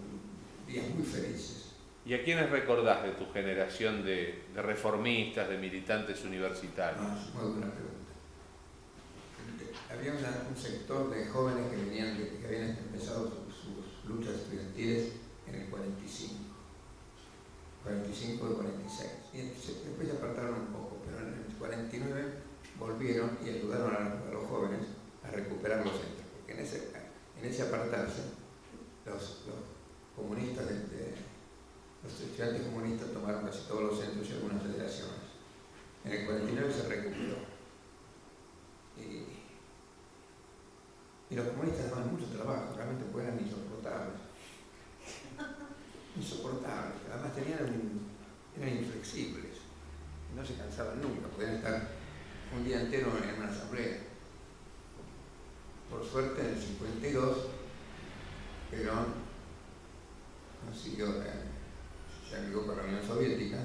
días muy felices. ¿Y a quiénes recordás de tu generación de reformistas, de militantes universitarios? Muy buena pregunta. Había un sector de jóvenes que habían empezado sus luchas estudiantiles en el 45 y 46. Y después se apartaron un poco, pero en el 49 volvieron y ayudaron a los jóvenes a recuperar los centros. Porque en ese apartarse, los comunistas, los estudiantes comunistas tomaron casi todos los centros y algunas federaciones. En el 49 se recuperó. Y los comunistas daban mucho trabajo, realmente eran insoportables. Insoportables. Además eran inflexibles. No se cansaban nunca, podían estar un día entero en una asamblea. Por suerte, en el 52, Perón consiguió, se amigó con la Unión Soviética,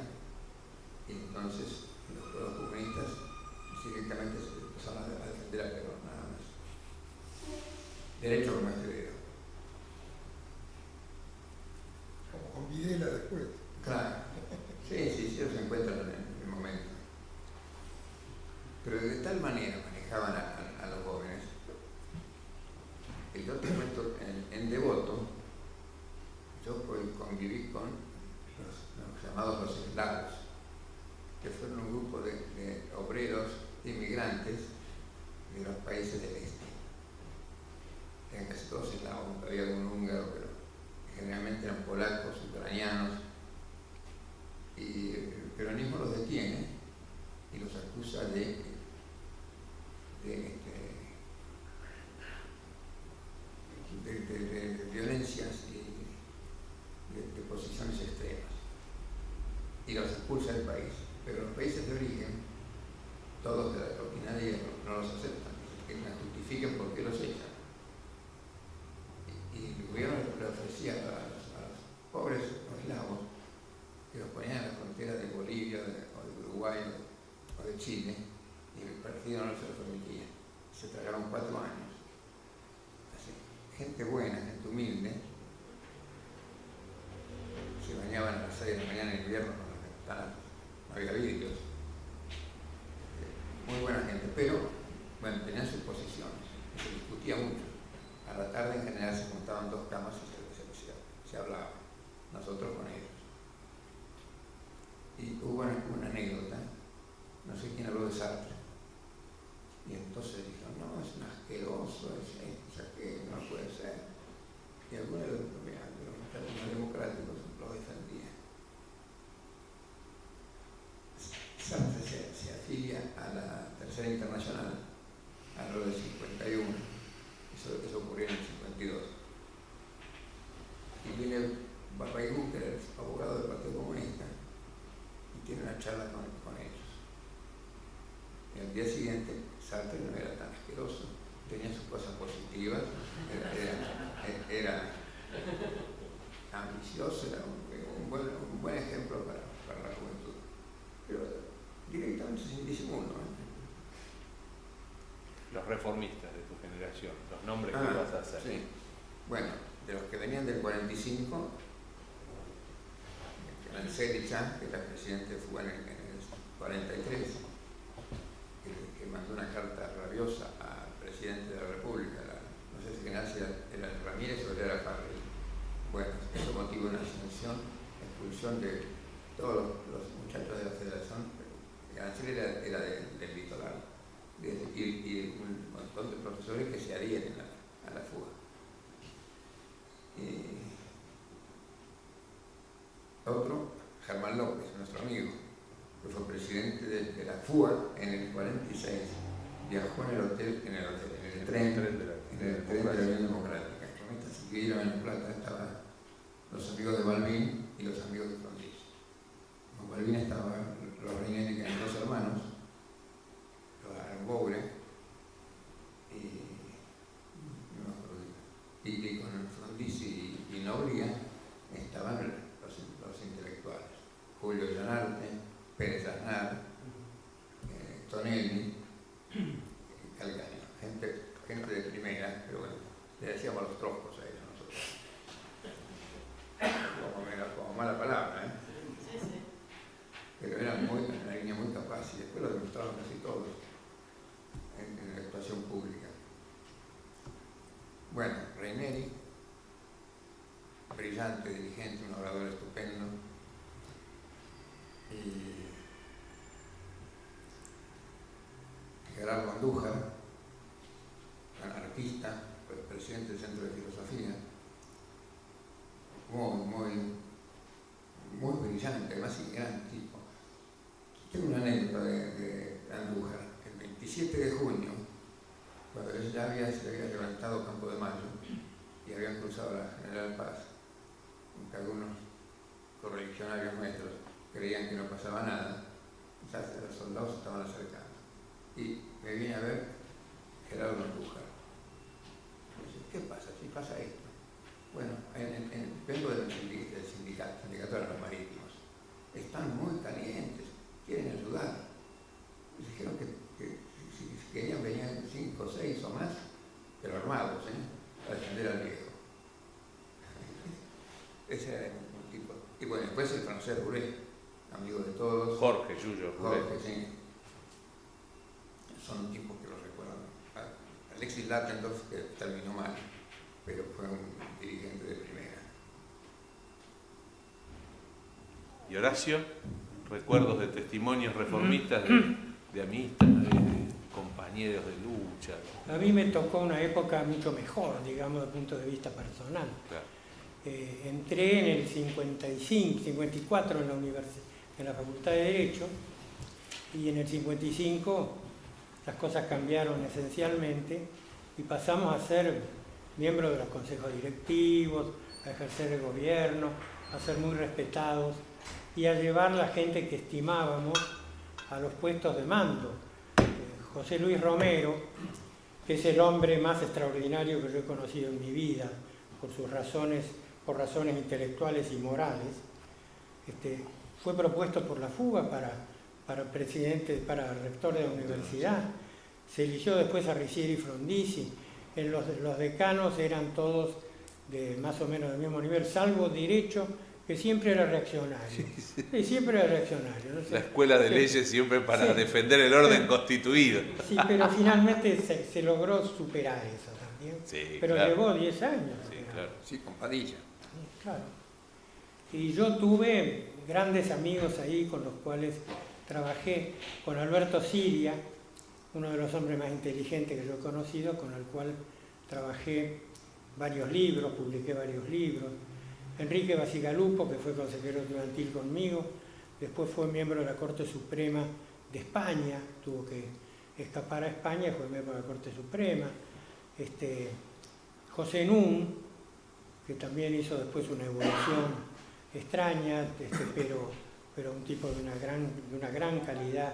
y entonces los comunistas directamente se empezaron a defender a Perón, nada más. Derecho como heredero. Como con Videla después. Claro. Sí, ellos se encuentran en el momento. Pero de tal manera manejaban a los jóvenes, que yo te cuento, en Devoto, yo conviví con los llamados los eslavos, que fueron un grupo de obreros inmigrantes de los países del este. Eran casi todos eslavos, había algún húngaro, pero generalmente eran polacos, ucranianos, y el peronismo los detiene y los acusa de violencias y expulsa del país, pero los países de origen, todos de la opinadía no los aceptan, que me justifiquen por qué los echan. Y el gobierno le ofrecía a los pobres eslavos que los ponían en la frontera de Bolivia o de Uruguay o de Chile, y el partido no se lo permitía. Se tragaron 4 años. Así, gente buena, gente humilde, se bañaban a las 6 de la mañana en invierno con las ventanas, no había vidrios. Muy buena gente, pero bueno, tenían sus posiciones, se discutía mucho. A la tarde en general se juntaban 2 camas y se hablaba, nosotros con ellos. Y hubo una anécdota, no sé quién habló de Sartre, y entonces dijo, no, es un asqueroso, no puede ser. Y algunos de los democráticos lo defendían. Sartre se afilia a la Tercera Internacional a lo del 51, eso ocurrió en el 52. Y viene Babaygou, que era el abogado del Partido Comunista, y tiene una charla con ellos. Y al día siguiente, Sartre no era tan asqueroso, tenía sus cosas positivas, era ambicioso, era un buen ejemplo para la juventud. Pero directamente sin disimulo. Los reformistas de tu generación, los nombres que vas a hacer. Sí. Bueno, de los que venían del 45, Selicha, que era presidente de FUA en el 43, que mandó una carta rabiosa al presidente de la República, no sé si era Ramírez o era Farrell. Bueno, eso motivó una expulsión de todos los muchachos de la Federación. Arancel era del litoral, y un montón de profesores que se adhieren a la fuga. Otro, Germán López, nuestro amigo, que fue presidente de la FUA en el 46, viajó en el tren de la Unión Democrática. Los se dividieron en La Plata, estaban los amigos de Balbín y los amigos de Frondizi. Con Balbín estaban los Reinelli, que eran 2 hermanos, los Aramboure, y con Frondizi y Noblia estaban los intelectuales, Julio Llanarte, Pérez Aznar, Tonelli, Calcaño, gente de primera, pero bueno, le decíamos los troscos a ellos nosotros. Como mala palabra, ¿eh? Sí, sí. Pero eran una línea muy capaz y después lo demostraron casi todos en la actuación pública. Bueno, Reineri, brillante dirigente, un orador estupendo, y Gerardo Andújar, anarquista, presidente del Centro de Filosofía, muy brillante, además y gran tipo. Tengo una anécdota de Andújar. El 27 de junio, cuando él ya se había levantado Campo de Mayo y habían cruzado la General Paz, aunque algunos correligionarios nuestros creían que no pasaba nada, ya los soldados se estaban acercando. Y me viene a ver Gerardo Andújar. Me dice, ¿qué pasa? ¿Si pasa esto? Bueno, vengo del sindicato de los marítimos. Están muy calientes, quieren ayudar. Me dijeron que si querían venían 5 o 6 o más, pero armados, a defender al viejo. Ese era un tipo. Y bueno, después el francés Bourret, amigo de todos. Jorge Yuyo Bourret. Jorge, sí. Son tipos que lo recuerdan. Alexis Latendorf, que terminó mal, pero fue un dirigente de primera. Y Horacio, recuerdos de testimonios reformistas de amistad, de compañeros de lucha. A mí me tocó una época mucho mejor, digamos, desde el punto de vista personal. Claro. Entré en el 54 en la Facultad de Derecho, y en el 55 las cosas cambiaron esencialmente y pasamos a ser miembros de los consejos directivos, a ejercer el gobierno, a ser muy respetados y a llevar la gente que estimábamos a los puestos de mando. José Luis Romero, que es el hombre más extraordinario que yo he conocido en mi vida, por razones intelectuales y morales, fue propueto por la fuga para rector de la universidad. Se eligió después a Ricieri Frondizi. Los decanos eran todos de más o menos del mismo nivel, salvo Derecho, que siempre era reaccionario. Sí, siempre era reaccionario. No sé. La escuela de leyes siempre para defender el orden constituido. Sí, pero finalmente se logró superar eso también. Sí, pero claro. llevó 10 años. Sí, claro. Sí, con Padilla. Sí, claro. Y yo tuve grandes amigos ahí con los cuales trabajé, con Alberto Siria, uno de los hombres más inteligentes que yo he conocido, con el cual trabajé varios libros, publiqué varios libros. Enrique Basigalupo, que fue consejero estudiantil conmigo, después fue miembro de la Corte Suprema de España, tuvo que escapar a España, fue miembro de la Corte Suprema. José Nun, que también hizo después una evolución extraña, pero un tipo de una gran calidad,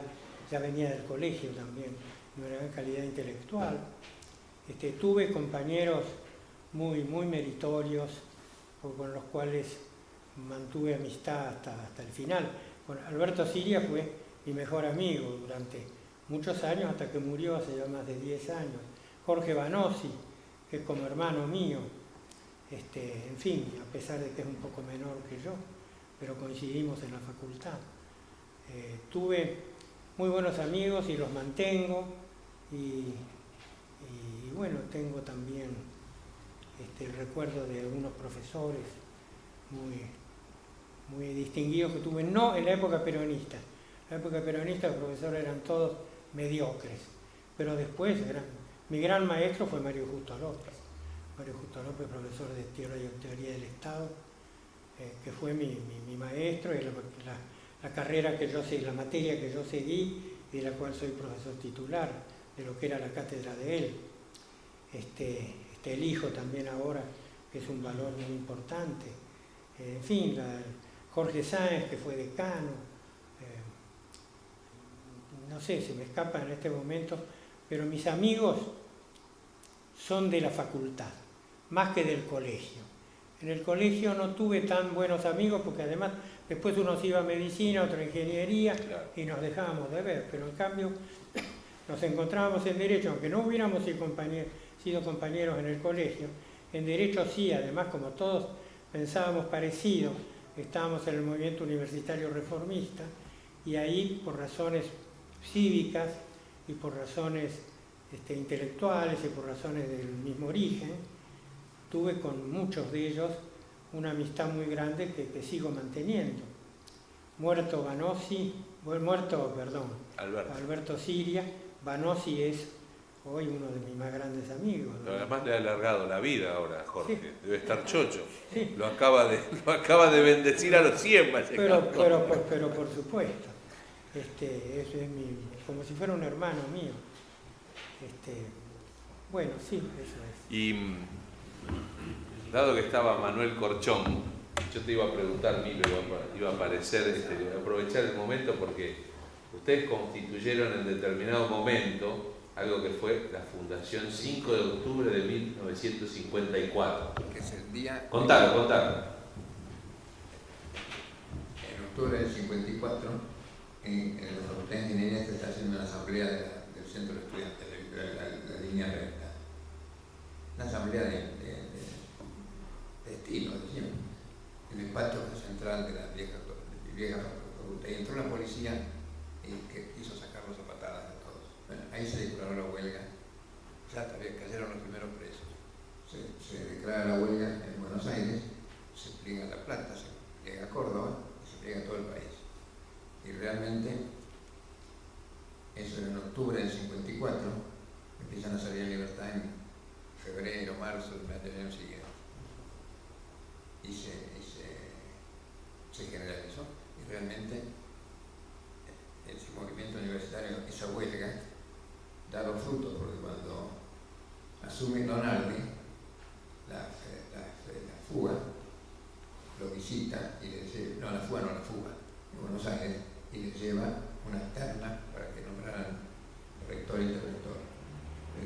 ya venía del colegio también, de una gran calidad intelectual. Tuve compañeros muy meritorios, con los cuales mantuve amistad hasta el final. Con Alberto Siria fue mi mejor amigo durante muchos años, hasta que murió hace ya más de 10 años. Jorge Banossi, que es como hermano mío, en fin, a pesar de que es un poco menor que yo, pero coincidimos en la facultad. Tuve muy buenos amigos y los mantengo, y bueno, tengo también el recuerdo de algunos profesores muy distinguidos que tuve, no en la época peronista. En la época peronista los profesores eran todos mediocres, pero después mi gran maestro fue Mario Justo López. Mario Justo López, profesor de Teoría del Estado, que fue mi maestro, y la carrera que yo seguí, la materia que yo seguí, y de la cual soy profesor titular, de lo que era la cátedra de él. Elijo también ahora, que es un valor muy importante. En fin, Jorge Sáenz, que fue decano. No sé, se me escapa en este momento, pero mis amigos son de la facultad, más que del colegio. En el colegio no tuve tan buenos amigos, porque además después uno se iba a medicina, otro a ingeniería, claro, y nos dejábamos de ver, pero en cambio nos encontrábamos en Derecho, aunque no hubiéramos sido compañeros en el colegio. En Derecho sí, además, como todos pensábamos parecido, estábamos en el movimiento universitario reformista, y ahí, por razones cívicas y por razones intelectuales y por razones del mismo origen, tuve con muchos de ellos una amistad muy grande que sigo manteniendo. Alberto Siria. Banossi es hoy uno de mis más grandes amigos, ¿no? Además le ha alargado la vida ahora, Jorge. Sí. Debe estar chocho. Sí. Lo acaba de bendecir a los 100. Pero por supuesto. Eso es como si fuera un hermano mío. Bueno, sí, eso es. Y dado que estaba Manuel Corchón, yo te iba a preguntar, Milo, iba a aparecer, aprovechar el momento, porque ustedes constituyeron en determinado momento algo que fue la Fundación 5 de octubre de 1954. Que es el día... Contalo. En octubre del 54, en la Facultad de Ingeniería se está haciendo una asamblea del Centro de Estudiantes, la línea recta. Una asamblea de estilo, decíamos, en el patio central de la vieja facultad. Y entró la policía que quiso sacarlos a patadas a todos. Bueno, ahí se declaró la huelga. Ya cayeron los primeros presos. Se declara la huelga en Buenos Aires, se pliega La Plata, se pliega Córdoba, se pliega todo el país. Y realmente, eso en octubre del 54, empiezan a salir en libertad en febrero, marzo del año siguiente. Y se generalizó. Y realmente el movimiento universitario, esa huelga, da los frutos, porque cuando asume Donaldi la fuga, lo visita y le dice, no, la fuga, Buenos Aires y les lleva una terna para que nombraran rector y interventor.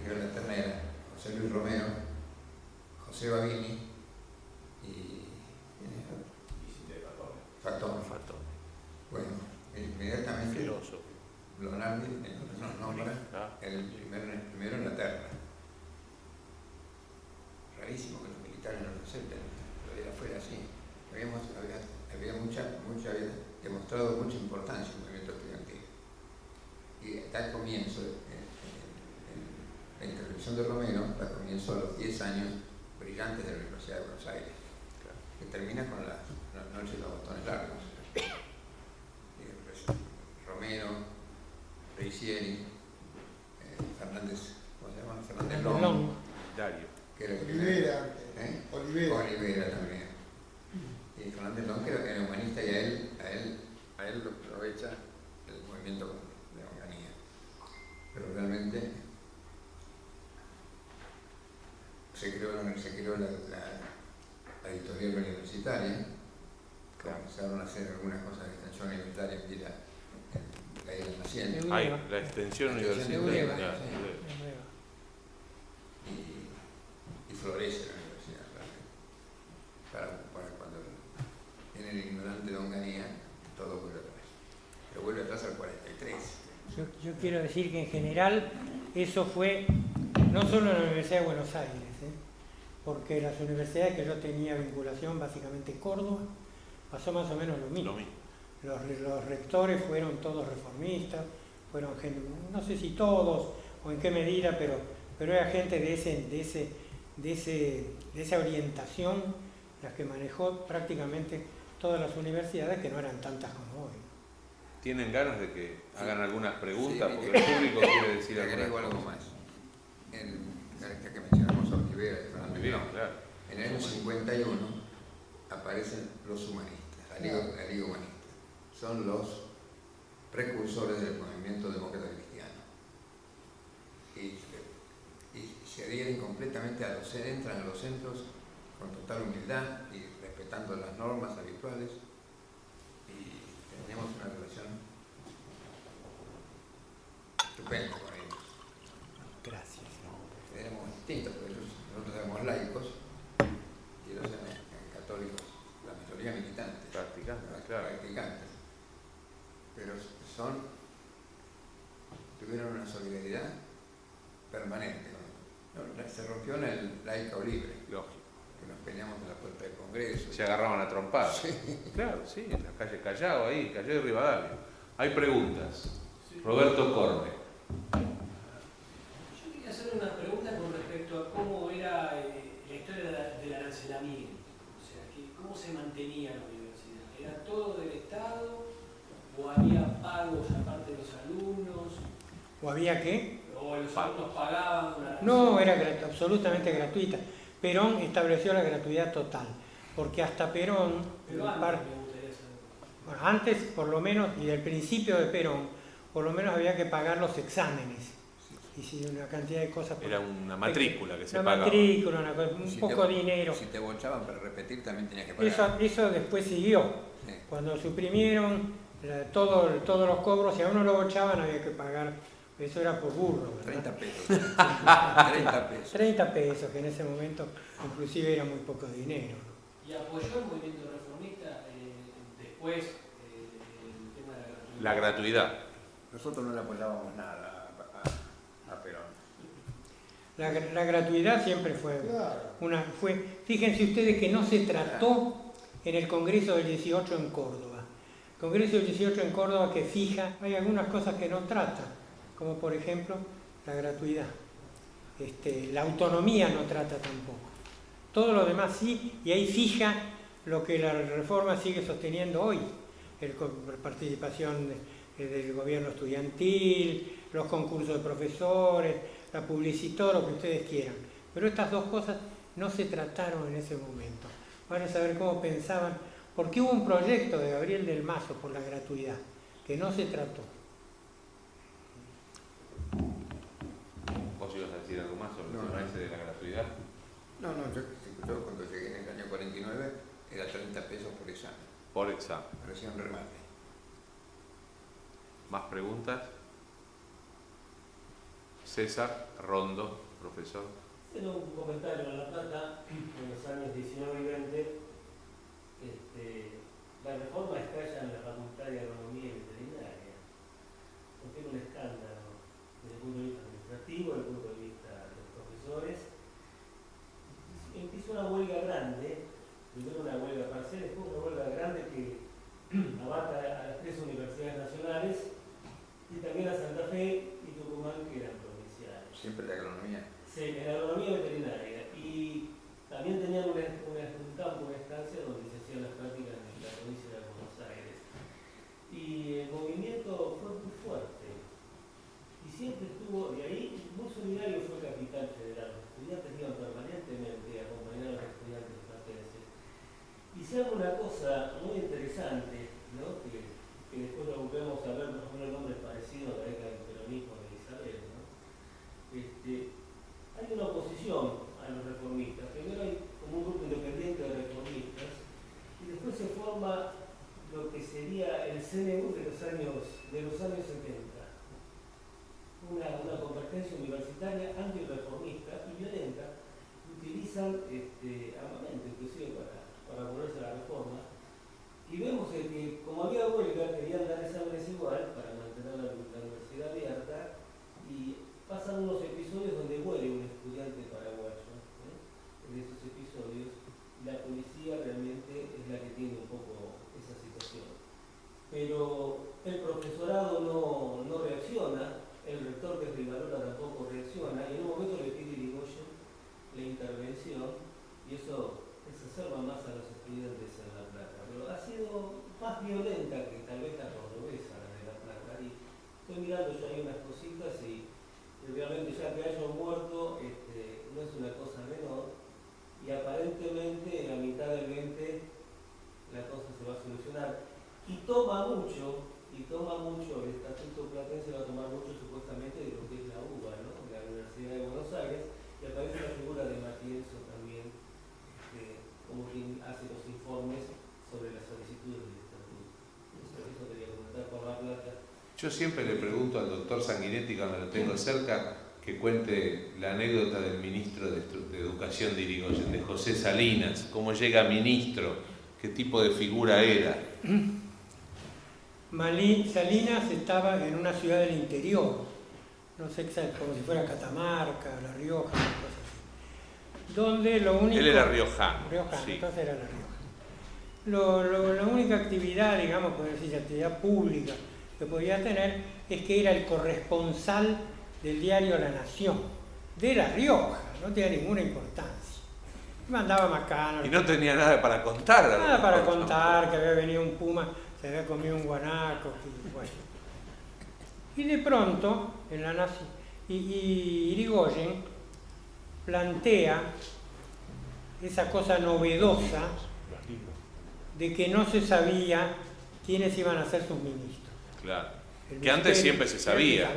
La terna era José Luis Romero, José Babini y Fatón. Bueno, inmediatamente Filósofo. Lonardi nos nombra el primero en la terna. Rarísimo que los militares no lo acepten, pero fuera así. Había demostrado mucha importancia el movimiento estudiantil. Y está al comienzo, la intervención de Romero, da comienzo a los 10 años brillantes de la Universidad de Buenos Aires, que termina con la noche de los botones largos. Romero, Reicieri, Fernández, ¿cómo se llama? Fernández Long, Dario. que era Olivera también. Y Fernández Long, que era humanista, y a él lo aprovecha el movimiento de Onganía. Pero realmente se creó la editorial universitaria, comenzaron a hacer algunas cosas de extensión universitaria en la isla naciente. La extensión universitaria. Universitaria, y florece la universidad para cuando viene el ignorante de Onganía, todo vuelve atrás. Pero vuelve atrás al 43. Yo quiero decir que en general eso fue no solo en la Universidad de Buenos Aires, porque las universidades que yo tenía vinculación, básicamente Córdoba, pasó más o menos lo mismo. Los rectores fueron todos reformistas, fueron gente, no sé si todos o en qué medida, pero era gente de esa orientación las que manejó prácticamente todas las universidades, que no eran tantas como hoy. ¿Tienen ganas de que hagan algunas preguntas? Sí, porque el público quiere decir agrego algunas algo cosas. más. Ya que mencionamos a Olivera y Fernández Bien, Long, claro. en el año 51 aparecen los humanistas, la Liga Humanista. Son los precursores del movimiento demócrata cristiano. Y se adhieren completamente entran a los centros con total humildad y respetando las normas habituales, y tenemos una relación estupenda con ellos. Gracias. Éramos distintos, porque nosotros éramos laicos y ellos eran católicos, la mayoría militantes, Practicantes, claro. practicantes. Pero tuvieron una solidaridad permanente. Se rompió en el laica o libre. Lógico. Que nos peleamos en la puerta del Congreso. Se agarraban a trompadas. Sí. Claro, sí, en la calle Callao, ahí, Callao y Rivadavia. Hay preguntas. Roberto Corne. Yo quería hacer una pregunta con respecto a cómo era la historia del arancelamiento. O sea, ¿cómo se mantenía la universidad? ¿Era todo del Estado o había pagos aparte de los alumnos? ¿O había qué? ¿O los alumnos pagaban una No, era absolutamente gratuita. Perón estableció la gratuidad total, porque hasta Perón, Pero antes me gustaría saber. bueno, antes por lo menos, y del principio de Perón, por lo menos había que pagar los exámenes. Y si una cantidad de cosas. Era una matrícula que se una pagaba. Matrícula, un Si poco de dinero. Si te bochaban para repetir, también tenías que pagar. Eso después siguió. Sí. Cuando suprimieron todos los cobros, si a uno lo bochaban había que pagar. Eso era por burro, ¿verdad? 30 pesos. 30 pesos. 30 pesos, que en ese momento inclusive era muy poco dinero. ¿Y apoyó el movimiento reformista después el tema de La gratuidad. Nosotros no le apoyábamos nada a Perón. La gratuidad siempre fue fíjense ustedes que no se trató en el Congreso del 18 en Córdoba. El Congreso del 18 en Córdoba que fija, hay algunas cosas que no trata, como por ejemplo la gratuidad. La autonomía no trata tampoco. Todo lo demás sí, y ahí fija lo que la reforma sigue sosteniendo hoy. La participación del gobierno estudiantil, los concursos de profesores, la publicidad, todo lo que ustedes quieran. Pero estas dos cosas no se trataron en ese momento. Van a saber cómo pensaban, porque hubo un proyecto de Gabriel del Mazo por la gratuidad, que no se trató. ¿Vos ibas a decir algo más sobre el No, tema no. ese de la gratuidad? No, yo cuando llegué en el año 49 era 30 pesos por examen. Por examen. Parecía un remate. ¿Más preguntas? César Rondo, profesor. Haciendo un comentario. En La Plata, en los años 19 y 20, la reforma estalla en la Facultad de Agronomía y Veterinaria, porque era un escándalo desde el punto de vista administrativo, desde el punto de vista de los profesores. Empieza una huelga grande, primero una huelga parcial, después una huelga grande que abarca a las 3 universidades nacionales y también a Santa Fe y Tucumán, que eran provinciales. Siempre de agronomía. Sí, en agronomía veterinaria. Y también tenían un campo, una estancia donde se hacían las prácticas en la provincia de Buenos Aires. Y el movimiento fue muy fuerte. Y siempre estuvo, de ahí, muy solidario fue Capital Federal. Los estudiantes iban permanentemente a acompañar a los estudiantes platenses. Y se hace una cosa muy interesante, ¿no? que después lo volvemos a ver, más o menos nombres parecidos a la década del peronismo de Isabel, ¿no? Hay una oposición a los reformistas. Primero hay como un grupo independiente de reformistas y después se forma lo que sería el CNU de los años 70. Una convergencia universitaria antirreformista y violenta que utilizan armamento inclusive para oponerse a la reforma. Y vemos que como había huelga querían dar exámenes igual para mantener la universidad abierta y pasan unos episodios donde muere un estudiante paraguayo, en esos episodios, y la policía realmente es la que tiene un poco esa situación. Pero el profesorado no reacciona, el rector de Rivarola tampoco reacciona, y en un momento le pide Irigoyen la intervención, y eso exacerba más a los estudiantes en La Plata. Pero ha sido más violenta que tal vez la cordobesa, la de La Plata, y estoy mirando ya hay unas cositas y realmente ya que haya muerto no es una cosa menor y aparentemente a mitad del 20 la cosa se va a solucionar y toma mucho el estatuto platense va a tomar mucho supuestamente de lo que es la UBA, ¿no? De la Universidad de Buenos Aires, y aparece la figura de Matienzo también como quien hace los informes sobre las solicitudes del estatuto. Eso quería comentar por La Plata. Yo siempre le pregunto al doctor Sanguinetti, cuando lo tengo cerca, que cuente la anécdota del ministro de Educación de Irigoyen, de José Salinas, cómo llega ministro, qué tipo de figura era. Salinas estaba en una ciudad del interior, no sé exactamente, como si fuera Catamarca, La Rioja, cosas así. Donde lo único... Él era riojano. Sí. Entonces era La Rioja. La única actividad, digamos, por decir, actividad pública que podía tener es que era el corresponsal del diario La Nación, de La Rioja, no tenía ninguna importancia. Mandaba macano. Y no tenía nada para contar. Nada para contar, que había venido un puma, se había comido un guanaco, y bueno. Y de pronto, en La Nación, y Irigoyen plantea esa cosa novedosa de que no se sabía quiénes iban a ser sus ministros. Claro. Que antes siempre se sabía.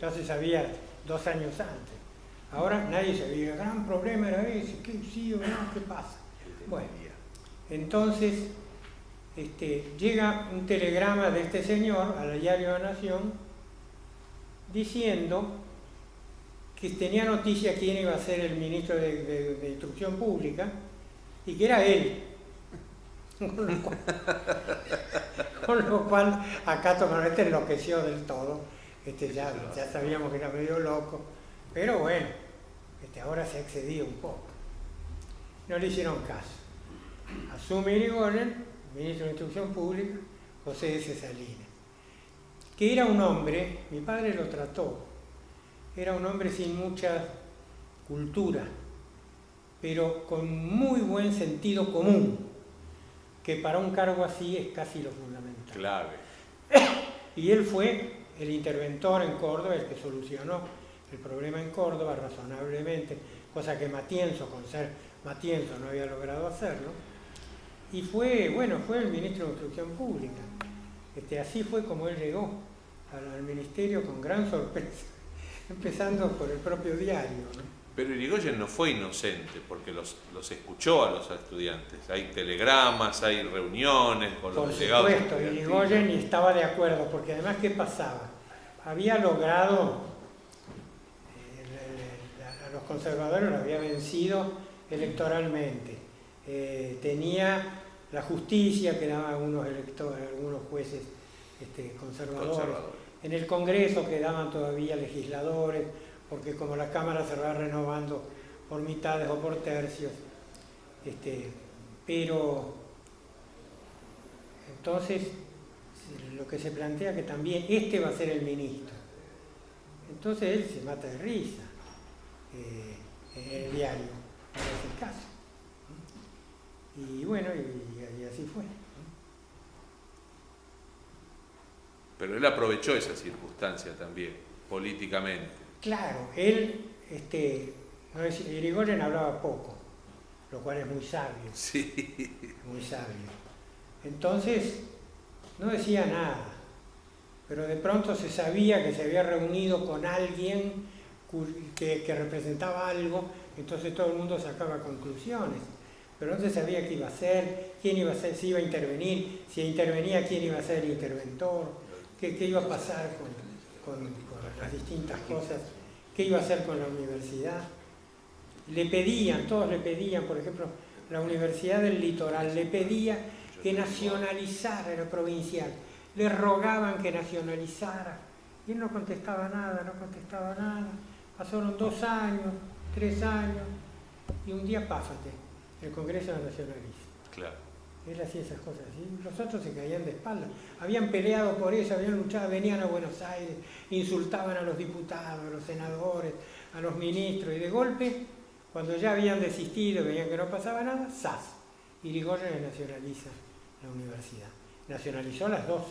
Ya se sabía 2 años antes. Ahora nadie sabía. El gran problema era ese, ¿qué sí o no? ¿Qué pasa? Bueno, entonces llega un telegrama de este señor al diario La Nación diciendo que tenía noticia quién iba a ser el ministro de Instrucción Pública y que era él. Con lo cual acá Tomarete enloqueció del todo, ya sabíamos que era medio loco, pero bueno, ahora se ha excedido un poco. No le hicieron caso. Asume Irigoyen, ministro de Instrucción Pública, José S. Salinas, que era un hombre, mi padre lo trató, era un hombre sin mucha cultura, pero con muy buen sentido común, que para un cargo así es casi lo fundamental. Clave. Y él fue el interventor en Córdoba, el que solucionó el problema en Córdoba razonablemente, cosa que Matienzo, con ser Matienzo, no había logrado hacerlo. Y fue el ministro de Instrucción Pública. Así fue como él llegó al ministerio con gran sorpresa, empezando por el propio diario, ¿no? Pero Irigoyen no fue inocente, porque los escuchó a los estudiantes. Hay telegramas, hay reuniones con los delegados. Por supuesto, Irigoyen estaba de acuerdo, porque además, ¿qué pasaba? Había logrado, a los conservadores los había vencido electoralmente. Tenía la justicia que daban algunos electores, algunos jueces conservadores. En el Congreso quedaban todavía legisladores, porque como la Cámara se va renovando por mitades o por tercios, pero entonces lo que se plantea que también va a ser el ministro. Entonces él se mata de risa en el diario, no le hace caso. Y bueno, y así fue. Pero él aprovechó esa circunstancia también, políticamente. Claro, él, Irigoyen hablaba poco, lo cual es muy sabio. Sí. Muy sabio. Entonces, no decía nada, pero de pronto se sabía que se había reunido con alguien que representaba algo, entonces todo el mundo sacaba conclusiones. Pero no se sabía qué iba a hacer, quién iba a ser, si iba a intervenir, si intervenía, quién iba a ser el interventor, qué iba a pasar con las distintas cosas, qué iba a hacer con la universidad. Todos le pedían, por ejemplo, la Universidad del Litoral le pedía que nacionalizara, era provincial, le rogaban que nacionalizara, y él no contestaba nada. Pasaron 2 años, 3 años, y un día, páfate, el Congreso lo nacionaliza. Claro. Él hacía esas cosas, y los otros se caían de espaldas. Habían peleado por eso, habían luchado, venían a Buenos Aires, insultaban a los diputados, a los senadores, a los ministros, y de golpe, cuando ya habían desistido, veían que no pasaba nada, ¡zas! Irigoyen nacionaliza la universidad. Nacionalizó las dos.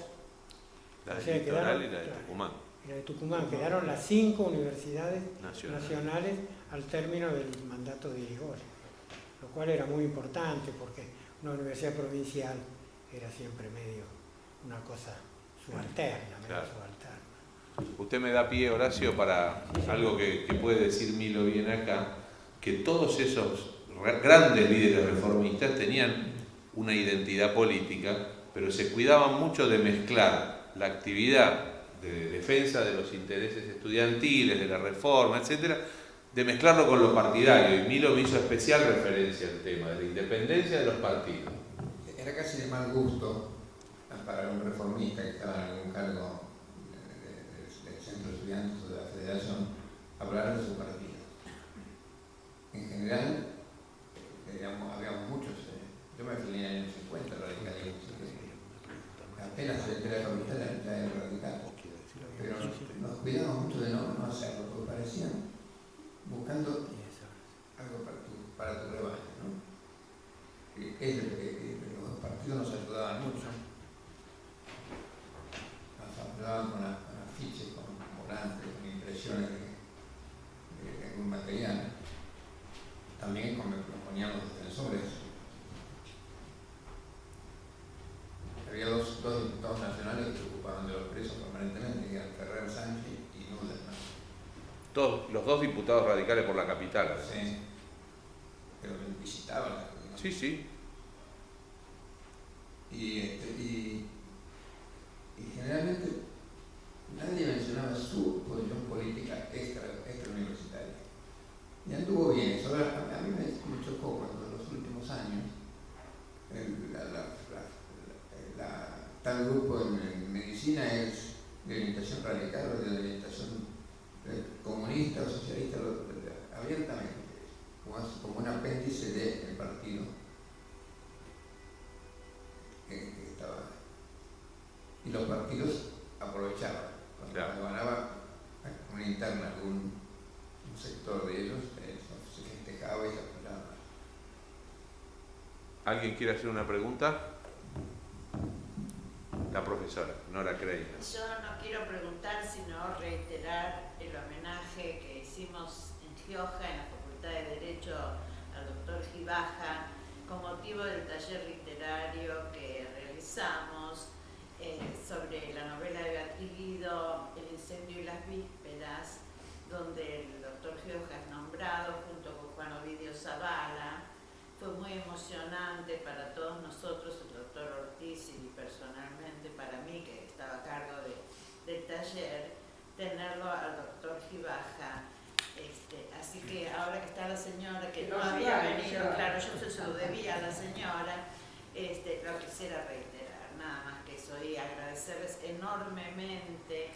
La O del sea, Litoral quedaron, y la de Tucumán. La de Tucumán, quedaron las 5 universidades nacionales al término del mandato de Irigoyen, lo cual era muy importante porque una universidad provincial era siempre medio una cosa subalterna, Claro. subalterna. Usted me da pie, Horacio, para algo que puede decir Milo bien acá, que todos esos grandes líderes reformistas tenían una identidad política, pero se cuidaban mucho de mezclar la actividad de defensa de los intereses estudiantiles, de la reforma, etcétera, de mezclarlo con lo partidario. Y Milo me hizo especial referencia al tema de la independencia de los partidos. Era casi de mal gusto para un reformista que estaba en algún cargo del Centro de Estudiantes o de la Federación hablar de su partido. En general, habíamos muchos, yo me afilié en el año 50, radicalismo, apenas se le era capital, ya era radical, pero nos cuidamos mucho de no hacerlo, porque parecían buscando algo para tu rebaño, ¿no? Los partidos nos ayudaban mucho, nos ayudaban con afiches, con volantes, con impresiones de algún material. También como proponían los defensores. Había dos diputados nacionales que se ocupaban de los presos permanentemente, que eran Ferrer Sánchez y Nudelman. Los 2 diputados radicales por la capital. Sí, pero visitaban las cosas. Sí, sí. Y generalmente nadie mencionaba su posición política extrauniversitaria. Y anduvo bien eso. A mí me chocó cuando en los últimos años tal grupo en medicina es de orientación radical o de orientación comunista o socialista, abiertamente, como un apéndice del partido que estaba. Y los partidos aprovechaban. Cuando ganaba una interna algún sector de ellos, se festejaba y se apoyaba. ¿Alguien quiere hacer una pregunta? La profesora, Nora Kreiner. Yo no quiero preguntar, sino reiterar el homenaje que hicimos en Gioja, en la Facultad de Derecho, al doctor Gibaja, con motivo del taller literario que realizamos sobre la novela de Beatriz Guido, El incendio y las vísperas, donde el doctor Gioja es nombrado jurado junto con Juan Ovidio Zavala. Fue muy emocionante para todos nosotros, el doctor Ortiz y personalmente para mí, que estaba a cargo del taller, tenerlo al doctor Gibaja. Así que ahora que está la señora, que no había venido, claro, yo se lo debía a la señora, lo quisiera reiterar, nada más que eso, y agradecerles enormemente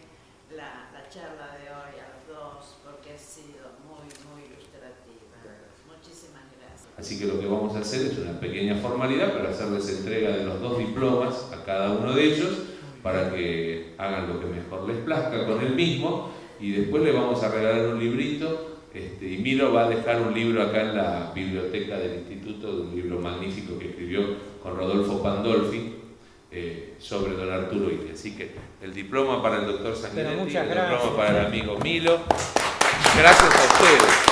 la charla de hoy a los dos, porque ha sido muy, muy ilustrativa. Muchísimas gracias. Así que lo que vamos a hacer es una pequeña formalidad para hacerles entrega de los 2 diplomas a cada uno de ellos, para que hagan lo que mejor les plazca con el mismo, y después le vamos a regalar un librito. Y Milo va a dejar un libro acá en la biblioteca del instituto, de un libro magnífico que escribió con Rodolfo Pandolfi sobre don Arturo Illia. Así que el diploma para el doctor Sanguinetti, el diploma para el amigo Milo. Gracias a ustedes.